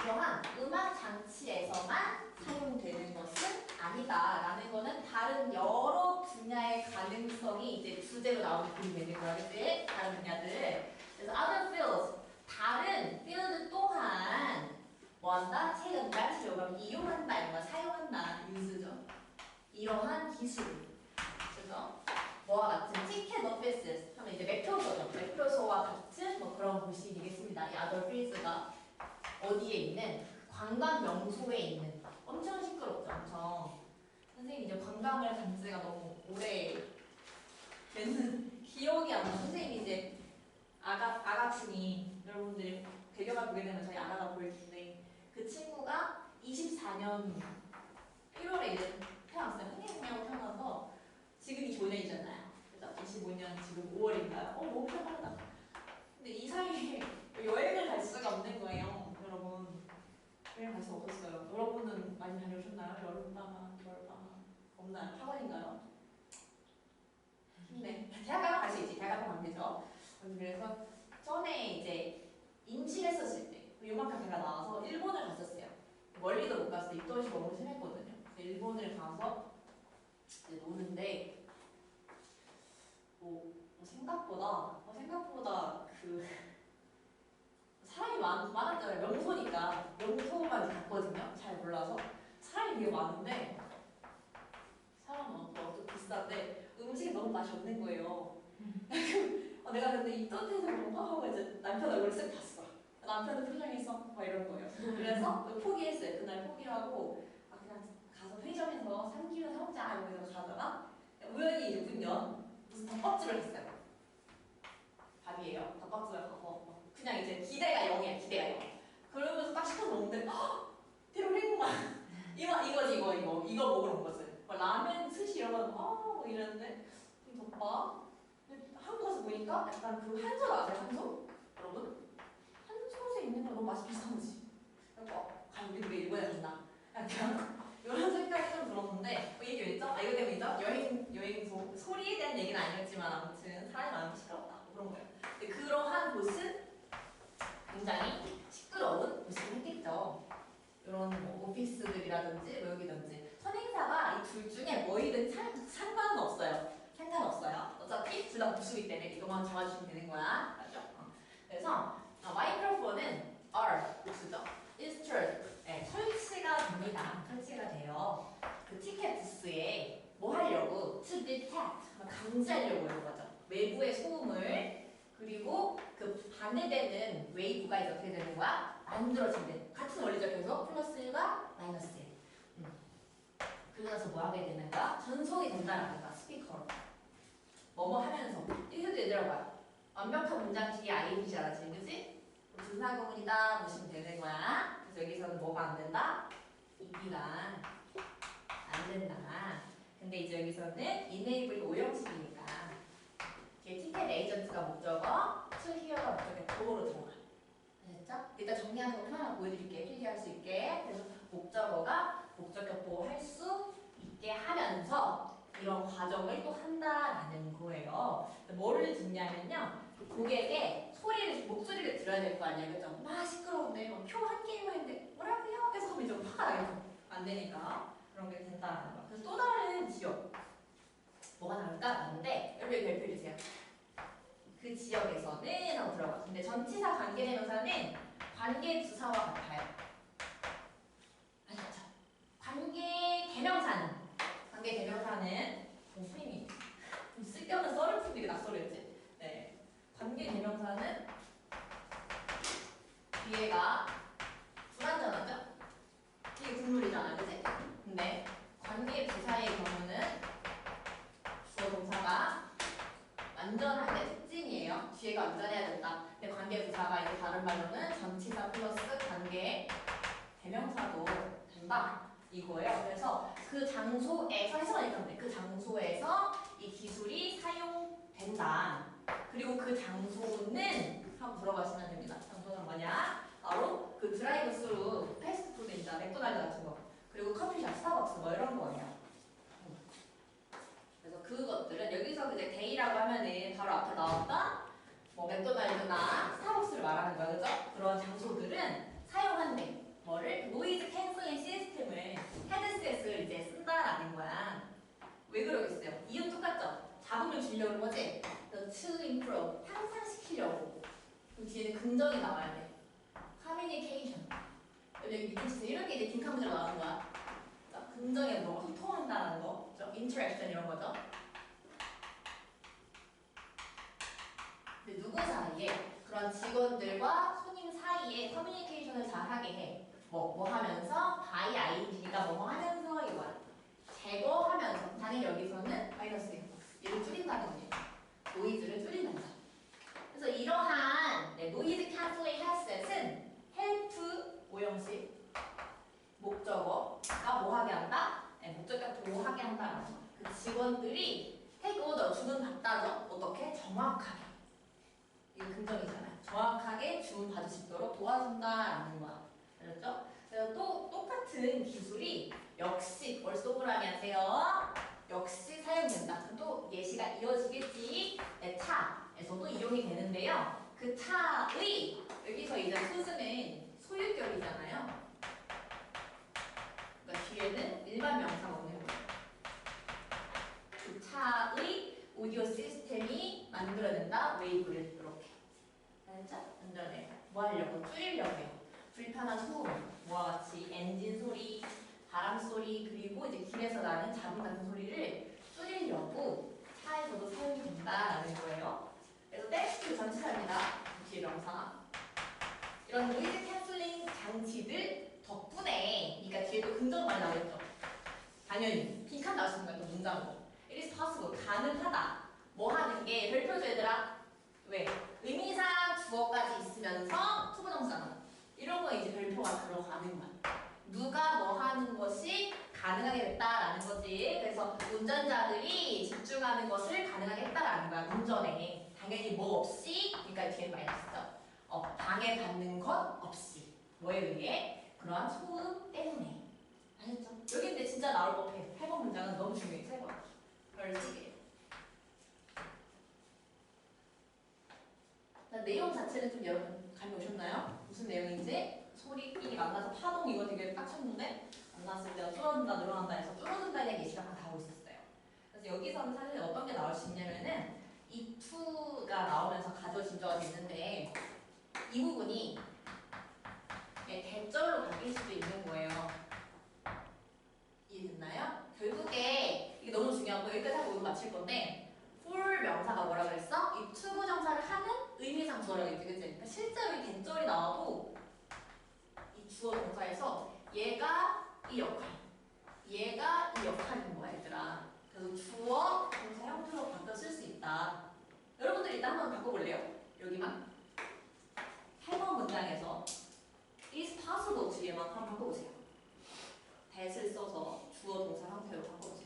이러한 음악 장치에서만 사용되는 것은 아니다라는 거는 다른 여러 분야의 가능성이 이제 주제로 나오는 글이 되는 거야, 그치? 다른 분야들. 그래서 other fields, 다른 field 또한 뭐한다? take advantage of, 이용한다, 이런 거 사용한다, use죠. 이러한 기술, 그죠? 뭐와 같은 ticket offices 하면 이제 매표소죠. 매표소와 같은 뭐 그런 곳이 되겠습니다. 이 other fields가 어디에 있는? 관광 명소에 있는. 엄청 시끄럽죠, 엄청. 선생님이 이제 관광을 간 지가 너무 오래 됐는 기억이 안 나. 선생님이 이제 아가충이 여러분들이 배경을 보게 되면 저희 아가가 보일 텐데 그 친구가 24년 1월에 이제 태어났어요. 흥행하고 태어나서 지금이 조년이잖아요. 그죠? 25년 지금 5월인가요? 너무 편하다. 근데 이 사이에 여행을 갈 수가 없는 거예요, 여러분. 여행 갈 수 없었어요. 여러분은 많이 다녀오셨나요? 여름방학, 겨울방학 없나요? 학원인가요? 네. 대학 가면 갈 수 있지. 대학 가면 안 되죠. 그래서 전에 이제 임신했었을 때 요만큼 배가 나와서 일본을 갔었어요. 멀리도 못 갔어요. 입덧이 너무 심했거든요. 일본을 가서 이제 노는데 생각보다 그 사람이 많았잖아요. 명소니까 명소만 갔거든요. 잘 몰라서 사람이 되게 많은데 사람 많고 비싼데 음식이 너무 맛이 없는 거예요. 내가 근데 입덧해서 그런가 하고 이제 남편 얼굴을 쓱 봤어. 남편은 표정에서 막 이런 거예요. 그래서 포기했어요. 그날 포기하고 그냥 가서 편의점에서 삼키면 사먹자 이러면서 가다가 우연히 이제 문 연 무슨 덮밥집을 갔어요. 밥이에요. 덮밥집을 가서 그냥 이제 기대가 0이야. 기대가 0. 그러면서 딱 시켜서 먹는데 대로 행복만 이거지 이거 먹으러 온 거지. 라면, 스시 이런 건 뭐 이랬는데 이 덮밥 한국에서 보니까 약간 그 한솥 아세요? 한솥? 여러분? 한솥에 있는 거 너무 맛이 비슷한지. 그래서 우리 왜 일본에 갔나? 약간 이런 생각이 좀 들었는데 얘기 왜죠? 이거 때문이죠? 여행소 소리에 대한 얘기는 아니었지만 아무튼 사람이 많으면 시끄럽다 그런 거예요. 근데 그러한 곳은 굉장히 시끄러운 곳이긴 했겠죠. 이런 뭐 오피스들이라든지 뭐 여기든지 선행사가 이 둘 중에 뭐이든 상관은 없어요. 상관없어요. 어차피 둘 다 복수기 때문에 이것만 잡아주시면 되는 거야. 맞죠? 그래서 마이크로폰은 R 복수죠. installed 설치가 됩니다. 설치가 돼요. 그 티켓 부스에 뭐 하려고? to detect 감지하려고 이런 거죠. 외부의 소음을 그리고 그 반대되는 웨이브가 이제 어떻게 되는 거야? 만들어진대. 같은 원리죠. 그래서 플러스 1과 마이너스 1. 그래서 뭐 하게 되는 거야? 전송이 된다는 거야. 스피커로. 뭐뭐 하면서. 이것도 얘들아 봐요. 완벽한 문장식이 ING잖아. 그지? 분사구문이다 보시면 되는 거야. 그래서 여기서는 뭐가 안 된다? EB가 안 된다. 근데 이제 여기서는 enable 5형식이니까 티켓 에이전트가 목적어, to hear 일단 정리하는 거 하나 보여드릴게요. 필기할 수 있게. 그래서 목적어가 목적격 보호할 수 있게 하면서 이런 과정을 또 한다라는 거예요. 뭐를 듣냐면요. 고객의 목소리를 들어야 될 거 아니에요. 그죠? 막 시끄러운데, 표 한 개만 했는데, 뭐라고요? 계속 하면 이제 화가 나겠죠. 안 되니까. 그런 게 된다는 거예요. 그래서 또 다른 지역. 뭐가 다를까? 하는데, 여러분 여기 별표 주세요. 그 지역에서는 하고 들어가. 근데 전치사 관계대명사는 관계부사와 같아요. 아시죠? 관계대명사는 선생님이 좀 쓸데없는 썰을 푸는 낙서랬지. 네. 관계대명사는 뒤에가 불완전하죠? 이게 국물이잖아, 그치? 근데 관계부사의 경우는 주어 동사가 완전한 게 특징이에요. 뒤에가 완전해야 된다. 근데 관계부사가 이제 다른 말로는 전치사 플러스 관계 대명사도 된다. 이거예요. 그래서 그 장소에서 해석을 읽으면 돼. 그 장소에서 이 기술이 사용된다. 그리고 그 장소는 한번 들어가시면 됩니다. 장소는 뭐냐? 바로 그 드라이브 스루 패스트푸드입니다. 맥도날드 같은 거. 그리고 커피숍, 스타벅스 뭐 이런 거예요. 그래서 그것들은 여기서 이제 데이라고 하면은 바로 앞에 나왔던 뭐 맥도날드나 스타벅스를 말하는 거야, 그죠? 그런 장소들은 사용한대. 뭐를? 노이즈 캔슬링 시스템을 헤드셋을 이제 쓴다라는 거야. 왜 그러겠어요? 이유 똑같죠? 잡음을 주려고 그런 거지? To improve, 향상시키려고. 그럼 뒤에는 긍정이 나와야 돼. Communication. 여기 밑에 주세요. 이렇게 이제 빈칸 문제가 나오는 거야. 긍정의 뭐 소통한다는 거, 그죠? 인터랙션 이런 거죠. 근데 누구 사이에 그런 직원들과 손님 사이에 커뮤니케이션을 잘하게 해. 뭐 하면서 by ing가 뭐 하면서 이거야. 제거하면서. 당연히 여기서는 마이너스 얘를 줄인다는 거예요. 노이즈를 줄인다는 거. 그래서 이러한 노이즈 캔슬링 헤드셋은 헬프 오형식 목적어가 뭐 하게 한다? 목적격 보호하게 한다는 거. 그 직원들이 take order 주문 받다죠. 어떻게? 정확하게. 이거 긍정이잖아요. 정확하게 주문 받을 수 있도록 도와준다라는 거야. 알았죠? 그래서 또 똑같은 기술이 역시 월소브라미 하세요. 역시 사용된다. 또 예시가 이어지겠지. 네, 차에서도 이용이 되는데요. 그 차의 여기서 이제 소스는 소유격이잖아요. 그러니까 뒤에는 일반 명사가 오는 거예요. 그 차의 오디오 시스템이 만들어낸다. 웨이브를 이렇게. 알았죠? 완전해요. 뭐 하려고? 줄이려고 해요. 불편한 소음, 뭐와 같이 엔진 소리, 바람 소리, 그리고 이제 길에서 나는 잡음 같은 소리를 줄이려고 차에서도 사용된다라는 거예요. 그래서 텍스트 전치사입니다. 뒤에 명사. 이런 노이즈 캔슬링 장치들 덕분에, 그러니까 뒤에도 긍정 많이 나오겠죠. 당연히 빈칸 나올 수 있는 거야, 또 문장으로. It is possible, 가능하다. 뭐 하는 게 별표죠, 얘들아? 왜? 의미상 주어까지 있으면서 투부정사나 이런 거 이제 별표가 들어가는 거야. 누가 뭐 하는 것이 가능하게 됐다라는 거지. 그래서 운전자들이 집중하는 것을 가능하게 했다라는 거야. 운전에. 당연히 뭐 없이, 그러니까 뒤에 마이너스죠. 방해받는 것 없이. 뭐에 의해? 그러한 소음 때문에. 아셨죠? 여기 근데 진짜 나올 법해. 8번 문장은 너무 중요해. 3번. 별 3개. 내용 자체는 좀 여러분 감이 오셨나요? 무슨 내용인지? 소리끼리 만나서 파동 이거 되게 딱 쳤는데 만났을 때가 줄어든다 늘어난다 해서 줄어든다에 대한 예시가 다 나오고 있었어요. 그래서 여기서는 사실 어떤 게 나올 수 있냐면은 이 to가 나오면서 가져 진저가 됐는데 이 부분이 대절로 바뀔 수도 있는 거예요. 이해됐나요? 결국에 이게 너무 중요하고 여기까지 하고 이거 마칠 건데 for 명사가 뭐라 그랬어? 이 투부정사를 하는 의미상 주어라고 했지, 그치? 그러니까 실제로 이 대절이 나와도 이 주어 동사에서 얘가 이 역할, 얘가 이 역할인 거야, 얘들아. 그래서 주어 동사 형태로 바꿔 쓸 수 있다. 여러분들 일단 한번 바꿔볼래요? 여기만. 8번 문장에서 is possible 뒤에만 한번 바꿔보세요. that을 써서 주어 동사 형태로 바꿔보세요.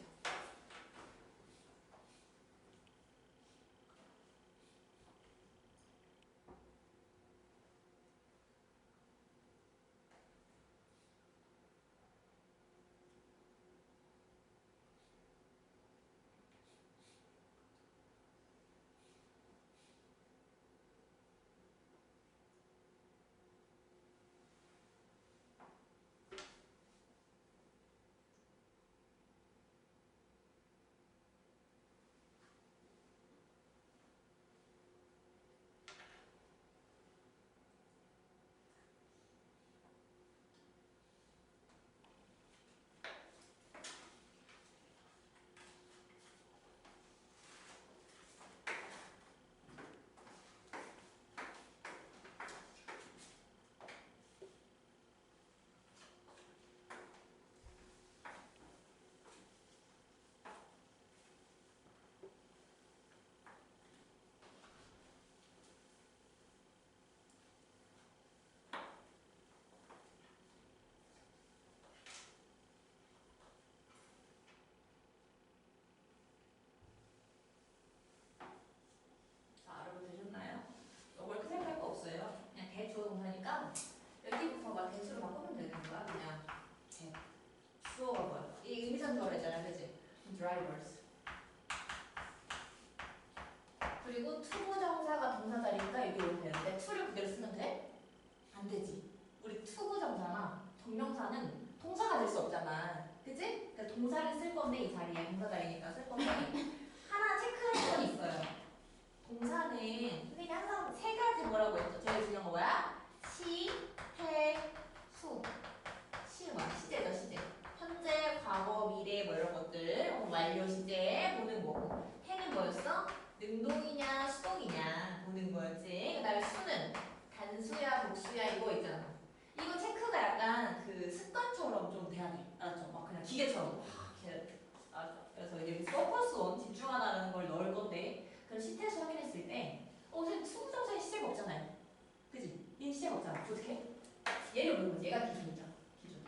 drivers 했잖아, 그치? drivers. 그리고 투부정사가 동사자리니까 여기 오면 되는데 to를 그대로 쓰면 돼? 안 되지. 우리 투부정사나 동명사는 통사가 될 수 없잖아. 그치? 그러니까 동사를 쓸 건데 이 자리에 동사자리니까 쓸 건데 하나 체크할 건 있어요. 동사는 선생님이 항상 세 가지 뭐라고 했죠? 제일 중요한 거 뭐야? 시, 해, 수. 시는 뭐야? 시제죠, 시제. 현재, 과거, 미래 뭐 이런 것들. 완료 시제 보는 거고. 해는 뭐였어? 능동이냐 수동이냐 보는 거였지. 그 다음에 수는 단수야 복수야 이거 있잖아. 이거 체크가 약간 그 습관처럼 좀 돼야 돼. 알았죠? 막 그냥 기계처럼. 알았죠? 그래서 이제 포커스 원 집중하다라는 걸 넣을 건데 그럼 시태에서 확인했을 때 지금 투부정사에 시제가 없잖아요. 그지? 얘 시제가 없잖아. 어떻게? 얘를 모르면 얘가 기준이죠. 기준.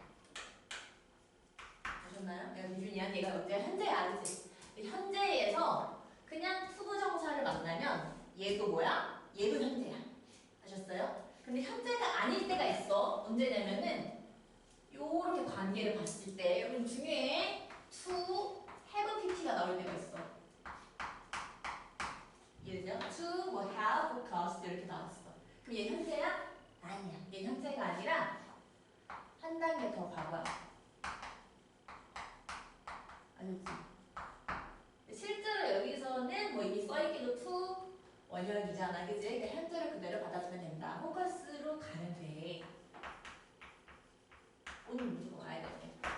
보셨나요? 얘가 기준이야. 얘가 언제 현재야, 알지? 현재에서 그냥 투부정사를 만나면 얘도 뭐야? 얘도 현재야. 아셨어요? 근데 현재가 아닐 때가 있어. 언제냐면은 요렇게 관계를 봤을 때 여러분 중에 to, have, pp가 나올 때가 있어. 예를 들어 to, 뭐 have, cost 이렇게 나왔어. 그럼 얘 현재야? 아니야. 얘 현재가 아니라 한 단계 더 과거야. 아셨지? 실제로 여기서는 뭐 이미 써있기도 to 원형이잖아, 그지? 그러니까 현재를 그대로 받아주면 된다. 포커스로 가면 돼. 오늘 무조건 가야 돼.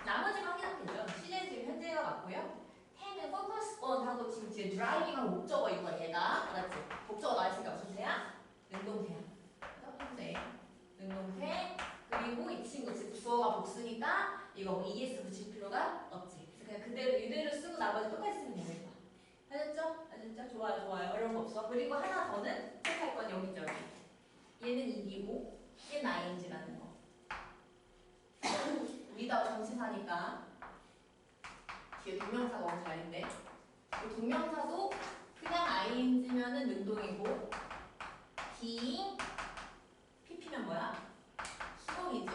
나머지 확인은 되죠. 시제는 지금 현재가 맞고요. 해는 포커스 하고 지금 뒤에 드라이빙한 목적어 이거 얘가 알았지? 목적어 나왔으니까 무슨 새야? 능동태야. 현재 능동태 그리고 이 친구 지금 주어가 복수니까 이거 뭐 ES 붙일 필요가 없지. 그래서 그냥 그대로 이대로 쓰고 나머지 똑같이 쓰면 되는 거야. 아셨죠? 아셨죠? 좋아요, 좋아요. 어려운 거 없어. 그리고 하나 더는 체크할 건 여기죠, 여기. 얘는 이기고, 얘는 ing라는 거. 위다 정치사니까 뒤에 동명사가 너무 잘인데. 동명사도 그냥 ing면은 능동이고, being, pp면 뭐야? 수동이지.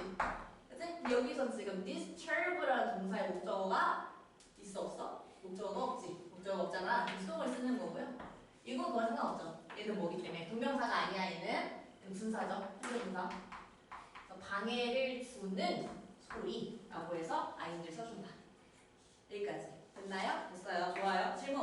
그치? 여기서 지금 distur브라는 동사의 목적어가 있어, 없어? 목적어가 없지. 목적어가 없잖아. 수동을 쓰는 거고요. 이건 그건 상관없죠. 얘는 뭐기 때문에. 동명사가 아니야, 얘는. 분사죠. 현재분사. 방해를 주는 소리라고 해서 ing를 써준다. 여기까지. 됐나요? 됐어요. 좋아요. 질문